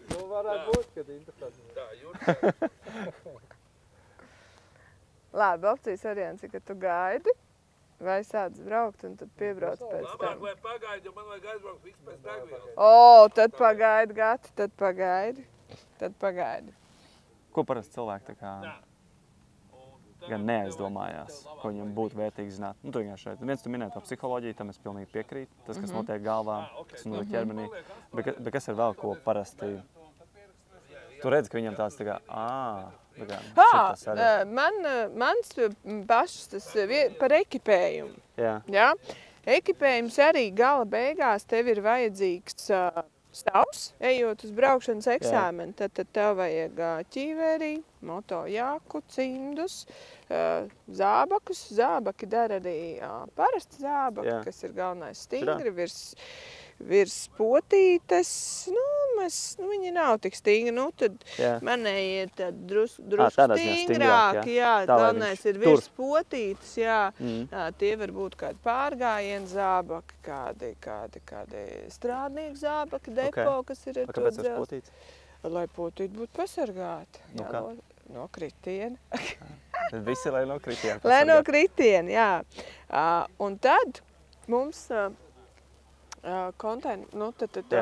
Nu, varētu būt, kad interesanti. Tā, jūtas. Labi, opcijas variants ir, ka tu gaidi, vai sāc braukt un tad piebrauc pēc tam. Labāk, lai pagaidi, jo man vajag aizbraukt visu pēc degvielas. Tad pagaidi, Gati, tad pagaidi. Tad pagaidi. Ko parasti cilvēki tā kā gan neaizdomājās, ko viņam būtu vērtīgi zināt? Nu, tu vienkārši šeit. Viens tu minēji to psiholoģiju, tam es pilnīgi piekrītu. Tas, kas notiek galvā, kas notiek ķermenī. Bet kas ir vēl, ko parasti... Tu redzi, ka viņam tāds tā kā, mans pašs tas par ekipējumu. Jā. Ekipējums arī gala beigās tev ir vajadzīgs stāvs, ejot uz braukšanas eksāmenu. Tad tev vajag ķīverī, motojaku, cimdus, zābakus. Zābaki dara arī parasti zābaki, kas ir galvenais stingri virs potītes. Viņi nav tik stingri, tad manēji ir drusku stingrāki. Galvenais ir virs potītes, tie var būt kādi pārgājienu zābaki, kādi strādnieku zābaki, depo, kas ir ar to Kāpēc virs potītes? Lai potīti būtu pasargāti. No kritiena. Tad visi, lai no kritiena. Lai no kritiena, jā. Un tad mums...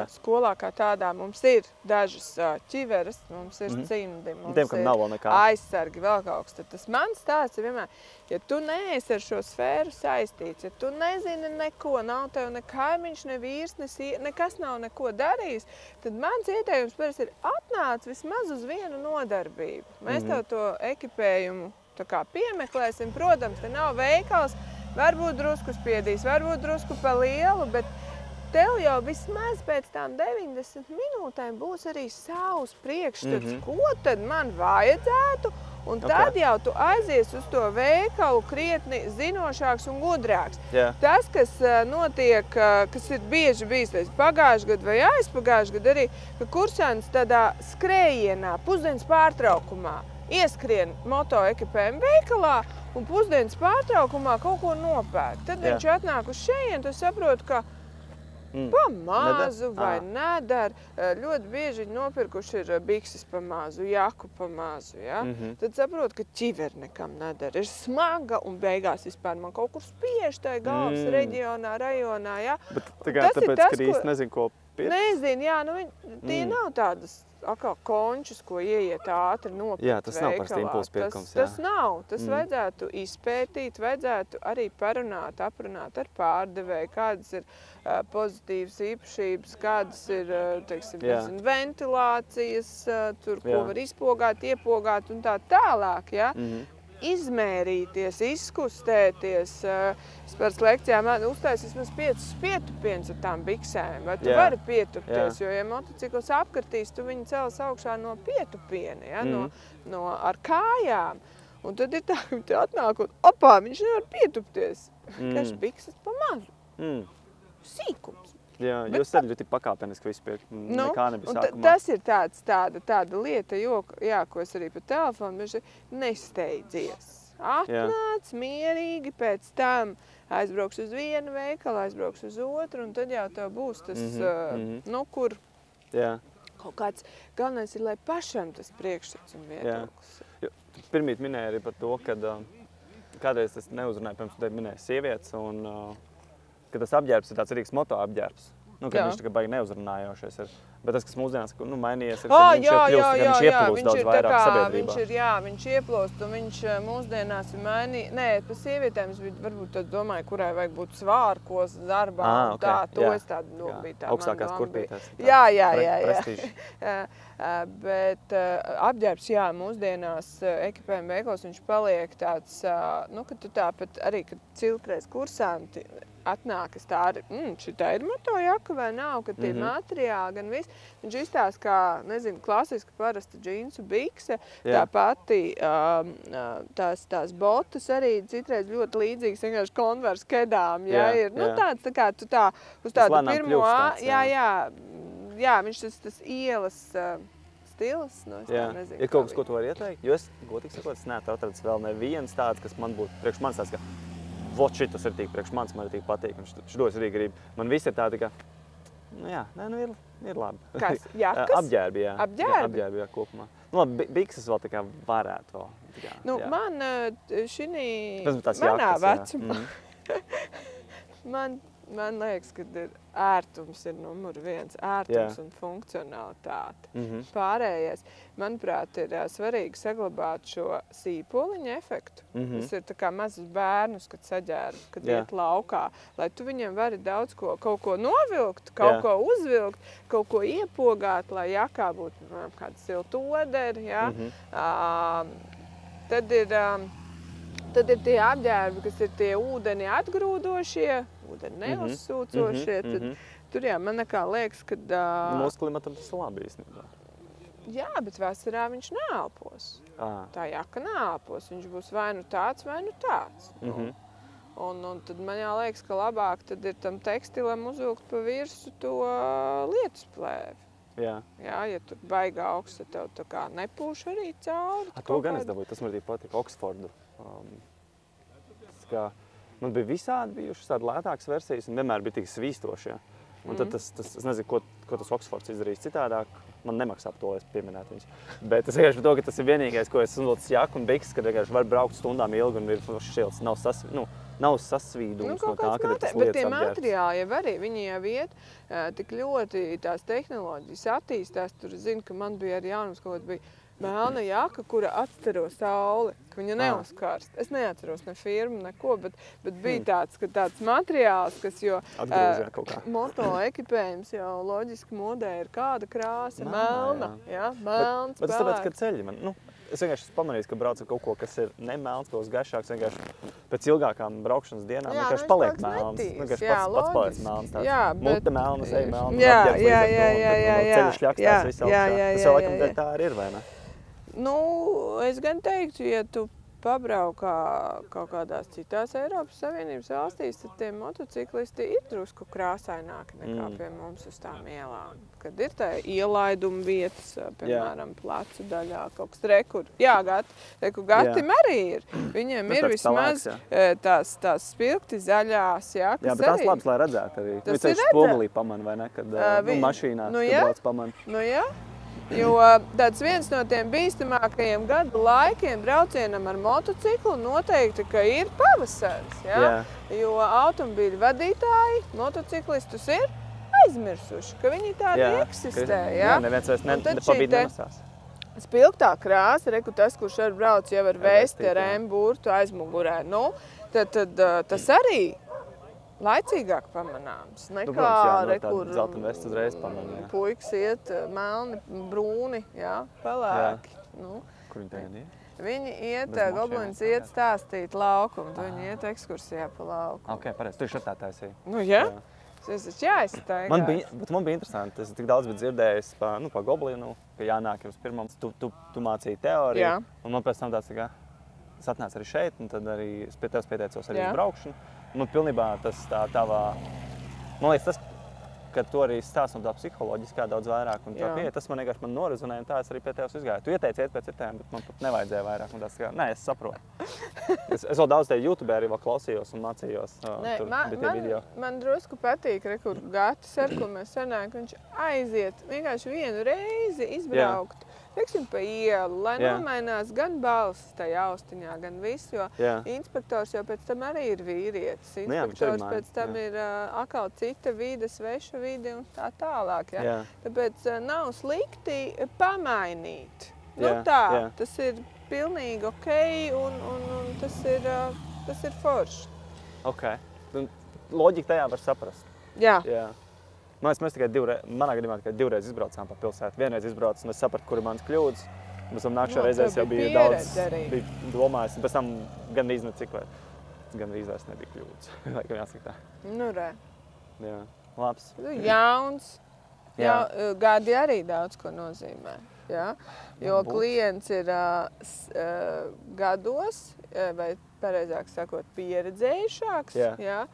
skolā kā tādā mums ir dažas ķiveres, mums ir cimdi, mums ir aizsargi, vēl kaut kas. Tad tas mans stāsts ir vienmēr, ja tu neesi ar šo sfēru saistīts, ja tu nezini neko, nav tev ne kaimiņš, ne vīrs, nekas nav neko darījis, tad mans ieteikums parasti ir atnāc vismaz uz vienu nodarbību. Mēs tev to ekipējumu tā kā piemeklēsim, protams, te nav veikals, varbūt drusku spiedīs, varbūt drusku pa lielu, bet tev jau vismaz pēc tām 90 minūtēm būs arī savs priekšstats, ko tad man vajadzētu Un tad jau tu aizies uz to veikalu krietni zinošāks un gudrāks. Tas, kas notiek, kas ir bieži bijis pagājušajā gadā vai aizpagājušajā gadā arī, ka kursants tādā skrējienā, pusdienas pārtraukumā ieskrien motoekipējumu veikalā un pusdienas pārtraukumā kaut ko nopērk. Tad viņš atnāk uz šejien, tu saproti, ka pamazu vai nedara. Ļoti bieži viņi nopirkuši ir bikses pamazu, jaku pamazu. Ja? Tad saprot, ka ķiver nekam nedara. Ir smaga un beigās vispār man kaut kur spiež tajā galvas reģionā, rajonā. Ja? Bet tāpēc, ka īsti nezinu, ko pirkt? Nezinu, jā, nu tie nav tādas končus, ko ieiet ātri nopirkt veikalā. Jā, tas nav parasti impulsu pirkums. Tas nav. Tas vajadzētu izpētīt, vajadzētu arī parunāt, aprunāt ar pārdevēju, kādas ir pozitīvas īpašības, kādas ir, teiksim, ventilācijas, tur, ko var izpogāt, iepogāt un tā tālāk, ja? Izmērīties, izkustēties. Es pēc lekcijām uztaisīju vismaz 5 pietupienus ar tām biksēm. Vai tu vari pietupties, jo, ja motocikls apkartīs, tu viņu cels augšā no pietupiena, ja? Ar kājām. Un tad ir tā, ka te atnāk un, opā, viņš nevar pietupties. Kaž bikses pa mazu. Sīkums. Jā, jūs arī ļoti pakāpeniski visu pirkt, nekā nebija sākumā. Tas ir tāda lieta, ko es arī pa telefonu nesteidzies. Atnāc mierīgi, pēc tam aizbrauks uz vienu veikalu, aizbrauks uz otru, un tad jau tev būs tas, kur kaut kāds galvenais ir, lai pašam tas priekšstats un viedoklis. Pirmīt minēja arī par to, kad kādreiz es neuzrunāju, pirms tu minēji sievietes, un ka tas apģērbs ir tāds rīks moto apģērbs. Kad viņš tā kā baigi neuzrunājošies ir. Bet tas, kas mūsdienās mainījies, ir, ka viņš viņš ieplūst daudz vairāk sabiedrībā. Viņš ieplūst, un viņš mūsdienās ir mainījis. Nē, pa sievietēm es varbūt domāju, kurai vajag būt svārkos darbā un tā. To es tādu bija tā. Augstākās kurpītēs. Jā. Bet apģērbs, mūsdienās ekipējuma veikalos viņš paliek tāds, ka tu tāpat arī, kad ciltreiz kursanti atnāk, es tā arī, šitā ir motojaka vai nav, kad tie materiāli gan viss. Viņš izstāsta kā, nezinu, klasiski parasta džinsu bikse, tā pati tās botas arī citreiz ļoti līdzīgas, vienkārši Converse kedām, ir, tāds tā kā tu tā uz tādu pirmo, viņš tas ielas stils, es tā nezinu. Ir kaut kas, ko tu vari ieteikt? Jo es, godīgi sakot, es neesmu atradis vēl neviens tāds, kas man būtu priekš manis tāds, ka vot šitas ir tik priekš manis, man ir tik patīk, un šitos arī grib. Man viss ir tādi, ka, ir labi. Kas? Jakas? Apģērbi, jā. Apģērbi? Jā, kopumā. Labi, bikses vēl tā kā varētu vēl. Man manā vecumā, man liekas, ka ērtums ir numur 1, ērtums un funkcionalitāte. Pārējais, manuprāt, ir svarīgi saglabāt šo sīpoliņa efektu. Tas ir tā kā mazus bērnus, kad saģērb, kad iet laukā, lai tu viņiem vari daudz kaut ko novilkt, kaut ko uzvilkt, kaut ko iepogāt, lai jakā būtu kāda silta oderi, Tad ir tie apģērbi, kas ir tie ūdeni atgrūdošie, ūdeni neuzsūcošie. Tur man nekā liekas, ka... Mūsu klimatam tas labi īstenībā. Jā, bet vasarā viņš neelpos. Tā jaka neelpos. Viņš būs vai nu tāds, vai nu tāds. Un tad man jāliekas, ka labāk tad ir tam tekstilam uzvilkt pa virsu to lietusplēvi. Jā, ja tur baigā augsts, tev tā kā nepūš arī cauri. To gan es dabūju, tas man arī patīk, Oksfordu. Man bija visādi bijušas tādi lētākas versijas un vienmēr bija tik svīstoši. Un tad es nezinu, ko tas Oksfords izdarīs citādāk. Man nemaksā par to, lai es pieminētu viņus. Bet es vienkārši par to, ka tas ir vienīgais, ko es uzvilcis jaku un bikses, kad vienkārši var braukt stundām ilgi un ir šilts, nav sasvīdums no tā, kad ir tas lietas apģērbs. Bet tie materiāli jau arī, viņi jau iet tik ļoti tās tehnoloģijas attīstās. Tur zinu, ka man bija arī jaunums kaut kāds bija melna jaka, kura atstaro sauli, ka viņa neuzkarst. Es neatceros ne firmu, neko, bet bija tāds materiāls, kas moto ekipējums jau loģiski modē ir kāda krāsa, melna, melns, bet tas tāpēc, ka ceļi man, es vienkārši pamanīju, ka braucu kaut ko, kas ir ne melns, kaut kas gaišāks, vienkārši pēc ilgākām braukšanas dienām vienkārši paliek melns. Vienkārši pats paliek melns tāds. Mute melna, seja melna, apģērbs līdz ar to, ceļš ļakstās viss augšā. Tas jau laikam dēļ tā arī ir, vai ne? Nu, es gan teiktu, ja tu pabraukā kaut kādās citās Eiropas Savienības valstīs, tad tie motociklisti ir drusku krāsaināki nekā pie mums uz tām ielām. Kad ir tā ielaiduma vietas, piemēram, plecu daļā, kaut kas rekur. Jā, Gatim arī ir. Viņiem ir vismaz tās spilgti zaļās, jā, kas jā, bet tās labas, lai redzētu arī. Tas ir spogulī pamana, vai ne? Kad mašīnās, kad brauc pamana. Nu jā. Jo tāds viens no tiem bīstamākajiem gadu laikiem braucienam ar motociklu noteikti, ka ir pavasaris. Ja? Jo automobīļu vadītāji motociklistus ir aizmirsuši, ka viņi tādi eksistē. Jā, neviens vairs nepabīd nemasās. Spilgtā krāsa, reku tas, kurš ar brauc jau ar vesti, ar M-burtu aizmugurē, nu, tad tas arī laicīgāk pamanāms, nekā zelta vests uzreiz pamanā. Puikas iet melni, brūni, jā, pelēki. Nu, kur viņi tagad iet? Viņi iet, Goblins iet stāstīt laukumu, tu viņi iet ekskursijā pa laukumu. Ok, pareizi, tu šatā taisīji. Nu, jā. Es taču jāiztaigās. Bet man bija interesanti, es tik daudz biju dzirdējis pa Goblinu, ka jānāk jums pirmam, tu mācīji teoriju, un man pēc tam tāds, ka es atnācu arī šeit, un tad arī pie tevis pieteicos arī uz braukšanu. Man pilnībā tas tavā, man liekas, tas, ka tu arī stāst no tā psiholoģiskā daudz vairāk, un tā pieeja, tas man vienkārši norezonēja, un tā es arī pie tevis izgāju. Tu ieteici iet pēc citiem, bet man pat nevajadzēja vairāk, un tas kā, nē, es saprotu. Es vēl daudz tevi YouTube arī vēl klausījos un mācījos, tur bija tie video. Man drusku patīk, kur Gatis ar, ko mēs sanāk, viņš aiziet vienkārši vienu reizi izbraukt. Teiksim, pa ielu, lai nomainās gan balss tajā austiņā, gan viss, jo inspektors jau pēc tam arī ir vīrietis. Inspektors pēc tam ir atkal cita vide, sveša vide un tā tālāk. Tāpēc nav slikti pamainīt. Nu tā, tas ir pilnīgi ok un tas ir forši. Ok. Loģika tajā var saprast. Jā. Mēs tikai manā gadījumā tikai divreiz izbraucām pa pilsētu. Vienreiz izbraucu, un es sapratu, kur ir manas kļūdas. Pēc tam nākšā reizēs jau bija daudz domājis. Pēc tam gandrīz vairs nebija kļūdas. Laikam jāsaka tā. Nu, re. Jā, labs. Jauns. Gadi arī daudz ko nozīmē. Jo klients ir gados, vai pareizāk sakot, pieredzējušāks. Ja,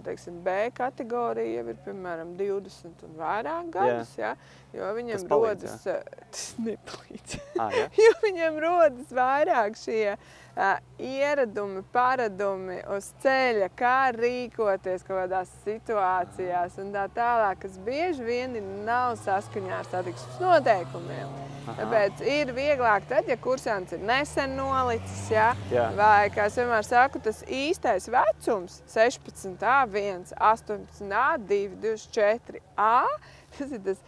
teiksim, B kategorija jau ir, piemēram, 20 un vairāk gadus, jo viņam rodas, tas nepalīdz, jo viņam rodas vairāk šie ieradumi, paradumi uz ceļa, kā rīkoties kaut kādās situācijās un tā tālāk, kas bieži vien nav saskaņā ar satiksmes noteikumiem. Tāpēc ir vieglāk tad, ja kursants ir nesen nolicis, vai, kā es vienmēr saku, tas īstais vecums 16A1, 18A2, 24A, tas ir tas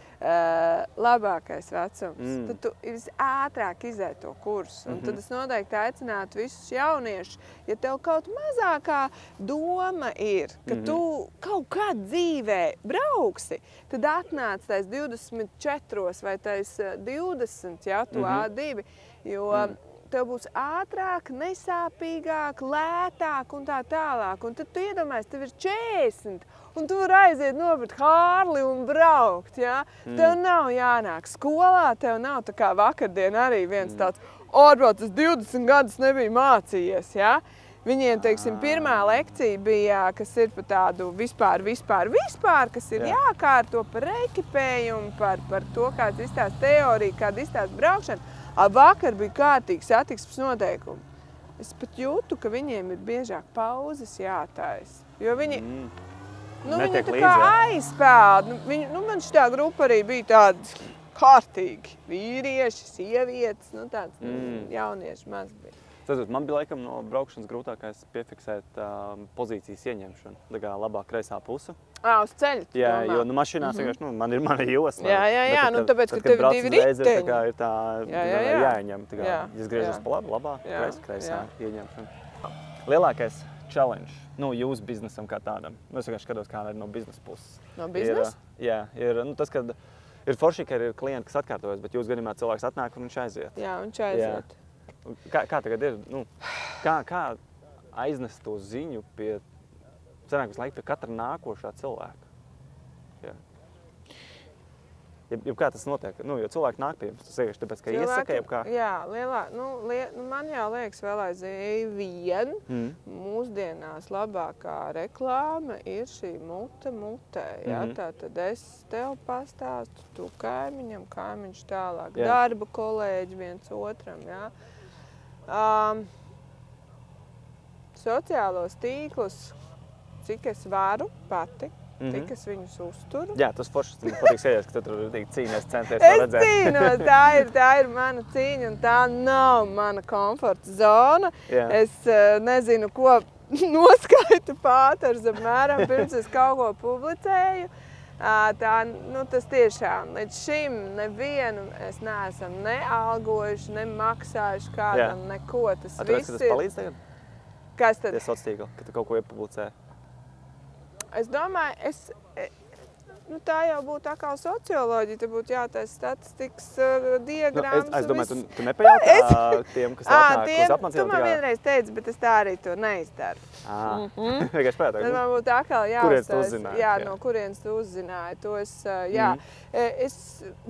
labākais vecums. Tad tu visātrāk izēj to kursu. Un tad es noteikti aicinātu visus jauniešus, ja tev kaut mazākā doma ir, ka tu kaut kā dzīvē brauksi, tad atnāc tais 24 vai tais 20, tu A2, jo tev būs ātrāk, nesāpīgāk, lētāk un tā tālāk. Un tad tu iedomājies, tev ir 40, un tu vari aiziet nopirkt Hārli un braukt, Tev nav jānāk skolā, tev nav tā kā vakardien arī viens tāds, ārbrauc, es 20 gadus nebiju mācījies, Viņiem, teiksim, pirmā lekcija bija, kas ir par tādu vispār, kas ir jākārto par ekipējumu, par to, kāds izstāst teorija, kāda izstāst braukšana. Vakar bija kārtīgi satiksmes noteikumi. Es pat jūtu, ka viņiem ir biežāk pauzes jātaisa, jo viņi, viņi tā kā aizpēld. Man šitā grupa arī bija tāda kārtīgi. Vīrieši, sievietes, tāds jaunieši maz bija. Tātad man bija laikam no braukšanas grūtākais piefiksēt pozīcijas ieņemšanu. Tā kā labā kreisā puse. Uz ceļa, tu jā, jo mašīnās vienkārši, man ir mana josla. Jā, tāpēc, ka tev ir divi riteņi. Tā kā ir tā jāieņem. Tā kā, ja es griežos pa labi, labā, kreisā ieņemšana. Lielākais challenge, jūsu biznesam kā tādam. Es vienkārši skatos, kā ir no biznesa puses. No biznesa? Jā, ir tas, kad ir forši, ka ir klienti, kas atkārtojas, bet jūs gadījumā cilvēks atnāk un viņš aiziet. Jā, viņš aiziet. Kā tagad ir, kā aiznest to ziņu pie, cenāk visu laiku pie katra nākošā cilvēka? Kā tas notiek? Jo cilvēki nāk pie jums, tas vienkārši tāpēc, ka iesaka, jebkā? Jā, man jau liekas vēl aizvien mūsdienās labākā reklāma ir šī mute mutē. Tātad es tev pastāstu, tu kaimiņš tālāk, darba kolēģi viens otram, sociālos tīklus, cik es varu pati, tik es viņus uzturu. Jā, tas foršs, man patīk sēdies, ka tu tur cīnies, centies to redzēt. Es cīnos, tā ir mana cīņa un tā nav mana komforta zona. Es nezinu, ko noskaitu pātars apmēram, pirms es kaut ko publicēju. Tas tiešām līdz šim nevienu es neesam ne algojuši, ne maksājuši kādam, neko. Tas viss ir... Tas palīdz tagad? Kas tad? Tie sociātīgli, ka tu kaut ko iepublicē. Es domāju, tā jau būtu tā kā socioloģija, te būtu jātaisa statistikas diagrammas. Es domāju, tu nepajautā tiem, kas atnāk uz apmācību? Tu man vienreiz teici, bet es tā arī to neizdaru. Vienkārši pajautā. Tad man būtu atkal jāuzstājas. No kurienes tu uzzināji. To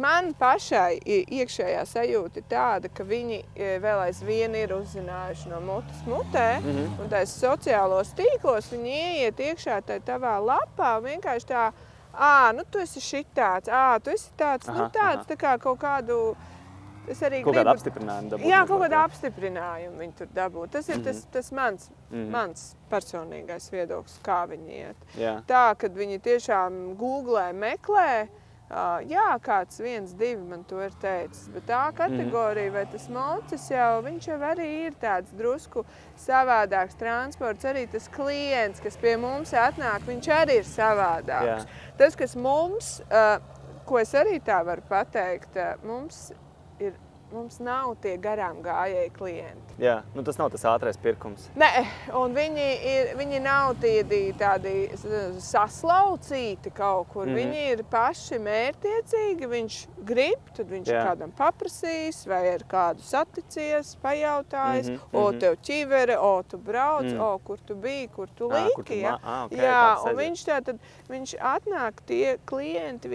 man pašai iekšējā sajūta ir tāda, ka viņi vēl aizvien ir uzzinājuši no mutes mutē, un tais sociālos tīklos viņi ieiet iekšā tavā lapā vienkārši tā, tu esi šitāds, tu esi tāds, tāds tā kā kaut kādu... Es arī kaut kādu apstiprinājumu dabūt. Jā, kaut kādu apstiprinājumu viņi tur dabūt. Tas ir tas mans personīgais viedoklis, kā viņi iet. Tā, kad viņi tiešām googlē, meklē, kāds 1, 2 man to ir teicis, bet tā kategorija vai tas mocis viņš jau arī ir tāds drusku savādāks transports, arī tas klients, kas pie mums atnāk, viņš arī ir savādāks. Tas, kas mums, ko es arī tā varu pateikt, mums nav tie garām gājēji klienti. Jā, tas nav tas ātrais pirkums. Nē, un viņi nav tādi saslaucīti kaut kur. Viņi ir paši mērķtiecīgi, viņš grib, tad viņš kādam paprasīs, vai ar kādu saticies, pajautājis, tev ķivere, tu brauc, kur tu biji, kur tu līki. Un viņš atnāk tie klienti,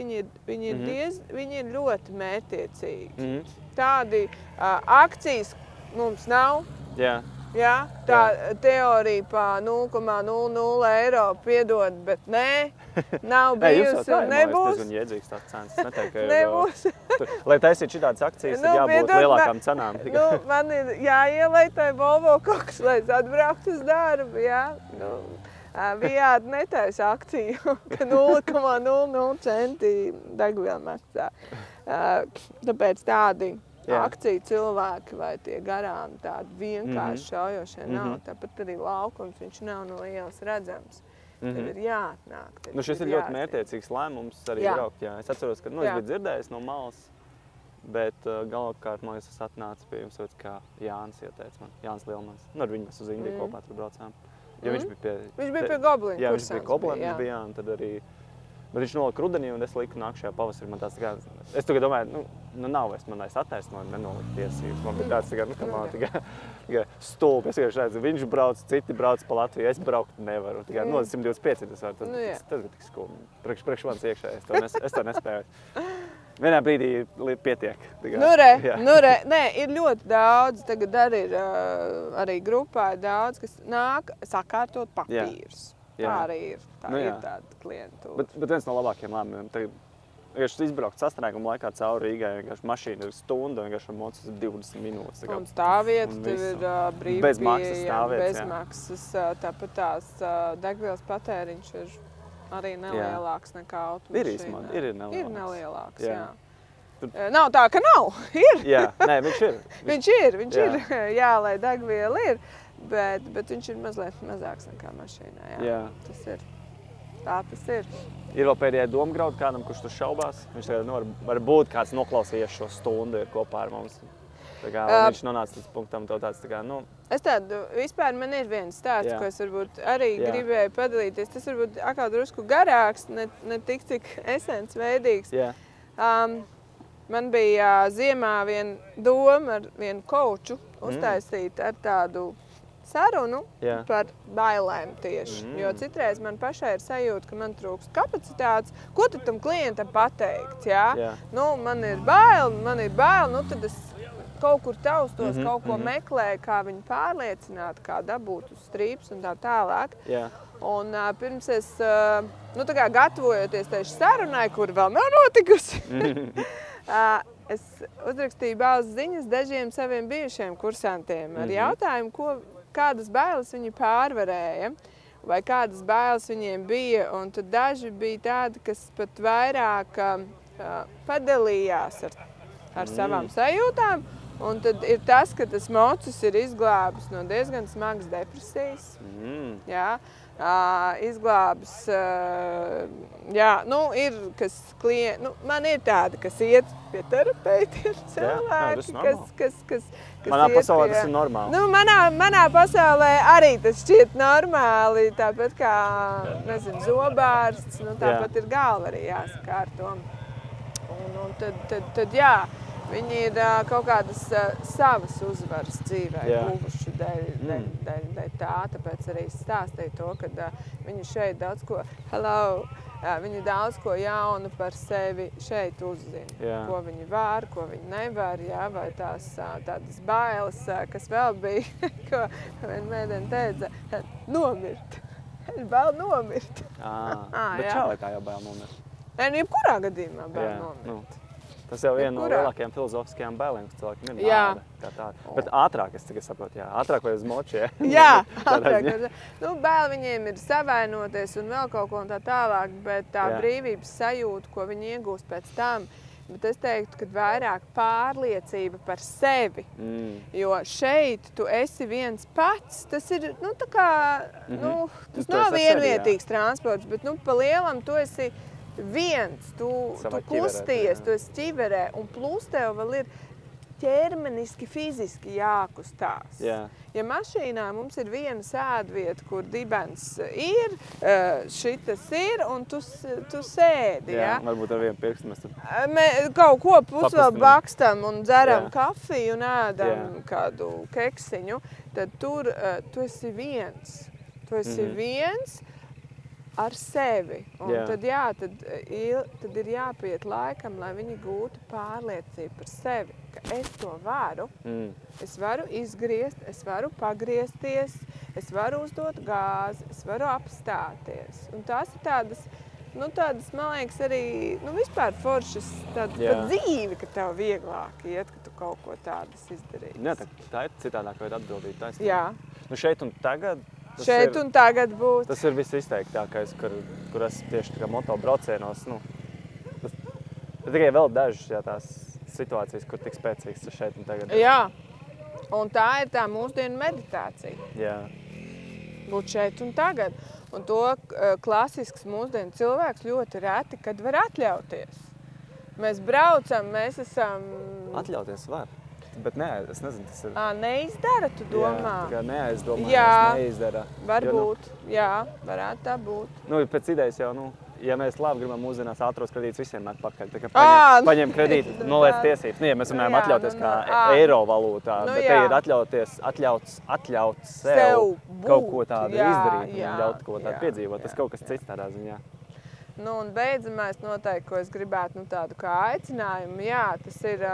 viņi ir ļoti mērķtiecīgi. Tādi akcijas mums nav. Tā teorija pa 0,00 eiro piedod, bet nav bijusi un nebūs. Tas ir jēdzīgs tās cenas. Es neteiktu, ka nebūs. Lai taisīt šitādas akcijas, tad jābūt lielākām cenām. Man ir jāielai tai Volvo kaut kas, lai es atbrauktu uz darbu. Vijādi netaisa akciju, ka 0,00 centi degviela maksā. Tāpēc tādi akciju cilvēki vai tie garām tādi vienkārši šaujošie nav. Tāpat arī laukums, viņš nav no ielas redzams. Tev ir jāatnāk. Šis ir ļoti mērķtiecīgs lēmums arī braukt. Es atceros, ka es biju dzirdējis no malas, bet galvenokārt, man liekas, es atnācu pie jums, kā Jānis ieteica man. Jānis Lielmans. Ar viņu mēs uz Indiju kopā tur braucām. Viņš bija pie Goblina. Jā, viņš bija Goblina, un tad arī... Bet viņš nolika rudenī, un es liku nākšajā pavasarī. Man tāds es tagad domāju, nav vairs man attaisnojumi, nenolikt tiesības. Man bija tāds stulbi. Es vienkārši redzu, viņš brauc, citi brauc pa Latviju, es braukt nevaru. 125 tas var. Tas bija tik skumji. Priekš manis iekšējais. Es to nespēju. Vienā brīdī pietiek. Nē, ir ļoti daudz. Tagad arī grupā ir daudz, kas nāk sakārtot papīrus. Tā arī ir. Tā ir tāda klientūra. Bet viens no labākiem lēmumiem. Vienkārši izbraukt sastrēguma laikā cauri Rīgai, vienkārši mašīna ir stunda, vienkārši ar mocis ir 20 minūtes. Un stāvvieta tev ir brīvi bez maksas stāvvietas, bez maksas. Tāpat tās degvielas patēriņš ir arī nelielāks nekā automašīnā. Ir nelielāks. Ir nelielāks, Nav tā, ka nav. Ir. Jā, nē, viņš ir. Viņš ir, jā, lai degviela ir. Bet viņš ir mazliet mazāks nekā mašīnā. Tas ir. Tā tas ir. Ir vēl pēdējā doma graudu kādam, kurš tur šaubās. Viņš var būt kāds noklausījies šo stundu ir kopā ar mums. Viņš nonāca līdz punktam to tāds Es vispār man ir viens stāsts, ko es varbūt arī gribēju padalīties. Tas varbūt atkal drusku garāks, ne tik cik esencveidīgs. Man bija ziemā viena doma ar vienu koču uztaisīt ar tādu sarunu Jā. par bailēm tieši. Jo citreiz man pašai ir sajūta, ka man trūkst kapacitātes. Ko tad tam klientam pateikt? Jā? Nu, man ir bail, nu tad es kaut kur taustos, kaut ko meklēju, kā viņu pārliecināt, kā dabūt uz strīpes un tā tālāk. Jā. Un pirms es, nu tā kā gatavojoties tieši sarunai, kur vēl nav notikusi, es uzrakstīju balss ziņas dažiem saviem bijušiem kursantiem ar jautājumu, kādas bailes viņi pārvarēja, vai kādas bailes viņiem bija. Un tad daži bija tādi, kas pat vairāk padalījās ar savām sajūtām. Un tad ir tas, ka tas mocis ir izglābis no diezgan smagas depresijas. Jā. Izglābis, jā, nu, ir, kas klienti, nu, man ir tādi, kas iet pie terapeitiem cilvēki, kas manā pasaulē tas ir normāli. Nu, manā pasaulē arī tas šķiet normāli, tāpat kā, nezinu, zobārsts, nu, tāpat ir galva arī jāsakārto. Un tad jā, viņi ir kaut kādas savas uzvaras dzīvē guvuši dēļ tā, tāpēc arī stāstīja to, ka viņi šeit daudz ko, viņi daudz ko jaunu par sevi šeit uzzina. Ko viņi var, ko viņi nevar, vai tās tādas bailes, kas vēl bija, ko viena meitene teica, nomirt. Ir bail nomirt. Bet čālai tā jau bail nomirt. Nē, nu, jebkurā gadījumā bail nomirt. Tas jau viena no lielākajām filozofiskajām bailēm, kas cilvēkiem ir nāve, kā tāda. Bet ātrāk, es tagad saprotu, ātrāk vai uz moči, Jā, ātrāk. Nu, bail viņiem ir savainoties un vēl kaut ko un tā tālāk, bet tā brīvības sajūta, ko viņi iegūst pēc tam, bet es teiktu, ka vairāk pārliecība par sevi. Jo šeit tu esi viens pats, tas ir, nu, tā kā, nu, tas nav vienvietīgs transports, bet, nu, pa lielam tu esi viens, tu kusties, tu esi ķiverē, un plus tev vēl ir ķermeniski, fiziski jākustās. Ja mašīnā mums ir viena sēdvieta, kur dibens ir, šitas ir, un tu sēdi, varbūt ar vienu pirkstu mēs tur kaut ko pusvēl bakstam un dzeram kafiju un ēdam kādu keksiņu, tad tur tu esi viens. Tu esi viens ar sevi. Un tad ir jāpiet laikam, lai viņi gūtu pārliecību par sevi, ka es to varu. Es varu izgriezt, es varu pagriezties, es varu uzdot gāzi, es varu apstāties. Un tās ir tādas, nu, man liekas, arī, nu, vispār foršas tāda dzīve, ka tev vieglāk iet, ka tu kaut ko tādas izdarīsi. Jā, tā ir citādāk veida atbildība taisnība. Jā. Nu, šeit un tagad šeit un tagad būs. Tas ir visizteiktākais, kur es tieši tā kā motobraucienos, nu, tas tikai vēl dažas tās situācijas, kur tik spēcīgs tas šeit un tagad. Jā, un tā ir tā mūsdienu meditācija. Jā. Būt šeit un tagad. Un to klasisks mūsdienu cilvēks ļoti reti, kad var atļauties. Mēs braucam, mēs esam... Atļauties var. Bet nē, es nezinu, tas ir... Neizdara, tu domā? Jā, tā kā neaizdomājas, neizdara. Varbūt, jā, varētu tā būt. Nu, pēc idejas jau, nu, ja mēs labi gribam mūsdienās ātros kredītus, visiem mēt pakaļ. Tā kā paņem kredītu, noliec tiesības. Nu, ja mēs runājam atļauties kā eiro valūtā, bet te ir atļauts sev kaut ko tādu izdarīt un ļaut ko tādu piedzīvot. Tas kaut kas cits tādā ziņā. Nu, un beidzamais noteikti, ko es gribētu, nu, tādu kā aicinājumu, jā, tas ir...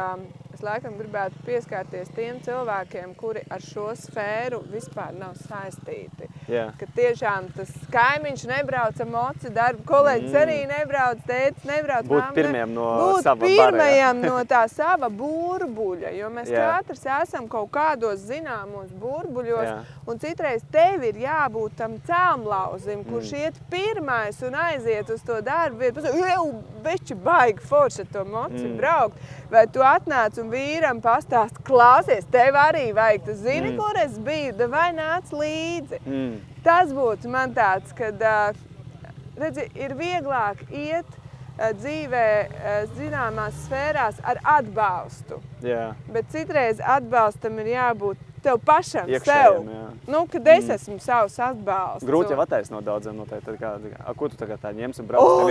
Es laikam gribētu pieskārties tiem cilvēkiem, kuri ar šo sfēru vispār nav saistīti. Ka tiešām tas kaimiņš nebrauc ar moci, darba kolēģis arī nebrauc, tētis nebrauc, būt pirmajam no sava pirmajam no tā sava burbuļa, jo mēs katrs esam kaut kādos zināmos burbuļos, un citreiz tev ir jābūt tam celmlauzim, kurš iet pirmais un aiziet uz to darbu vietu, beči baigi forši ar to moci braukt, vai tu atnāc un vīram pastāst, klausies, tev arī vajag, tu zini, kur es biju, vai nāc līdzi. Tas būtu man tāds, kad, redzi, ir vieglāk iet dzīvē zināmās sfērās ar atbalstu. Bet citreiz atbalstam ir jābūt tev pašam, sev. Nu, kad es esmu savs atbalsts. Grūti jau attaisnot daudziem noteikti. Ko tu tagad tā ņemsi un brauc?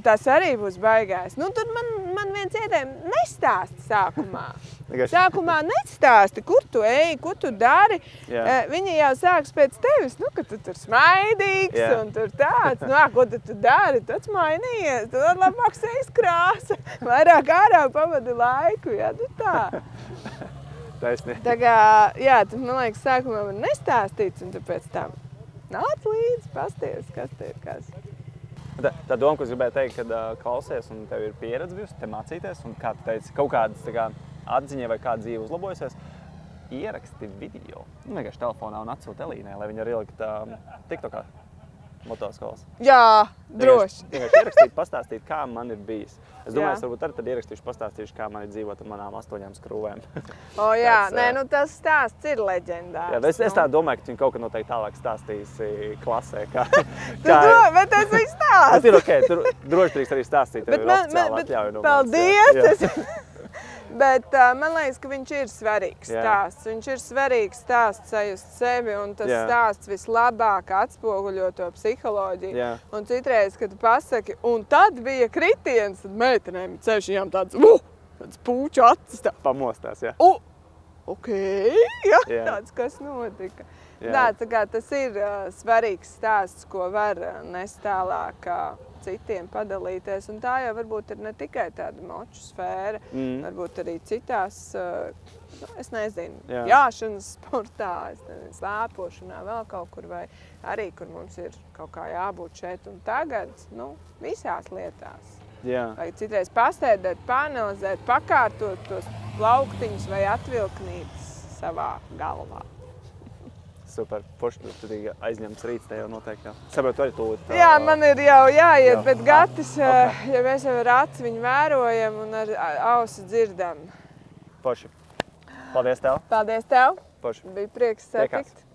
Tas arī būs baigājs. Nu, tad man neviens ieteikt nestāsti sākumā. Vienkārši- Sākumā nestāsti, kur tu ej, ko tu dari. Jā. Viņi jau sāks pēc tevis, nu, ka tu tur smaidīgs Jā. un tur tāds, nu, ko tu dari, tad mainījies, tu var labāk sejas krāsa, vairāk ārā pavadi laiku, jā, nu tā. Taisnība. Tā kā, jā, tad, man liekas, sākumā man nestāstīts, un tu pēc tam nāc līdzi, pasties, kas te ir kas. Tā doma, ko es gribēju teikt, kad klausies un tev ir pieredze bijusi te mācīties, un kā tu teici, kaut kādas tā kā atziņa vai kāda dzīve uzlabojusies, ieraksti video. Vienkārši telefonā un atsūti Elīnai, lai viņa arī ielikt TikTokā motoskolas. Jā, droši. Vienkārši ierakstīt, pastāstīt, kā man ir bijis. Es domāju, Jā. es varbūt arī tad ierakstīšu, pastāstīšu, kā man ir dzīvot ar manām 8 skrūvēm. O jā, Tas, nē, nu tas stāsts ir leģendārs. Jā, es tā domāju, ka tu kaut kad noteikti tālāk stāstīsi klasē, kā... Bet es viņu stāstu. Bet ir ok, tur droši drīkst arī stāstīt, tev ir oficiāli atļauja no manis, jā. Paldies! Bet man liekas, ka viņš ir svarīgs Jā. stāsts. Viņš ir svarīgs stāsts sajust sevi, un tas Jā. stāsts vislabāk atspoguļo to psiholoģiju. Jā. Un citreiz, kad tu pasaki, un tad bija kritiens, tad meitenēm ceļš viņām tāds pūču acis. Tā. Pamostās, jā. Ok, jā, Jā. tāds, kas notika. Jā. Tā kā tas ir svarīgs stāsts, ko var nest tālāk citiem padalīties. Un tā jau varbūt ir ne tikai tāda moču sfēra, varbūt arī citās, es nezinu, Jā. jāšanas sportā, es nezinu, slēpošanā, vēl kaut kur, vai arī, kur mums ir kaut kā jābūt šeit un tagad, nu, visās lietās. Jā. Vai citreiz pastēdēt, paanalizēt, pakārtot tos plauktiņus vai atvilknītes savā galvā. Super, forši, tu tīgi aizņemts rīts te jau noteikti jau. Saprotu, arī tūlīt. Jā, man ir jau jāiet, Jā. bet Gatis, Ok. ja mēs jau ar aci viņu vērojam un ar ausi dzirdam. Forši. Paldies tev. Paldies tev, Forši. bija prieks Tiekās. satikt.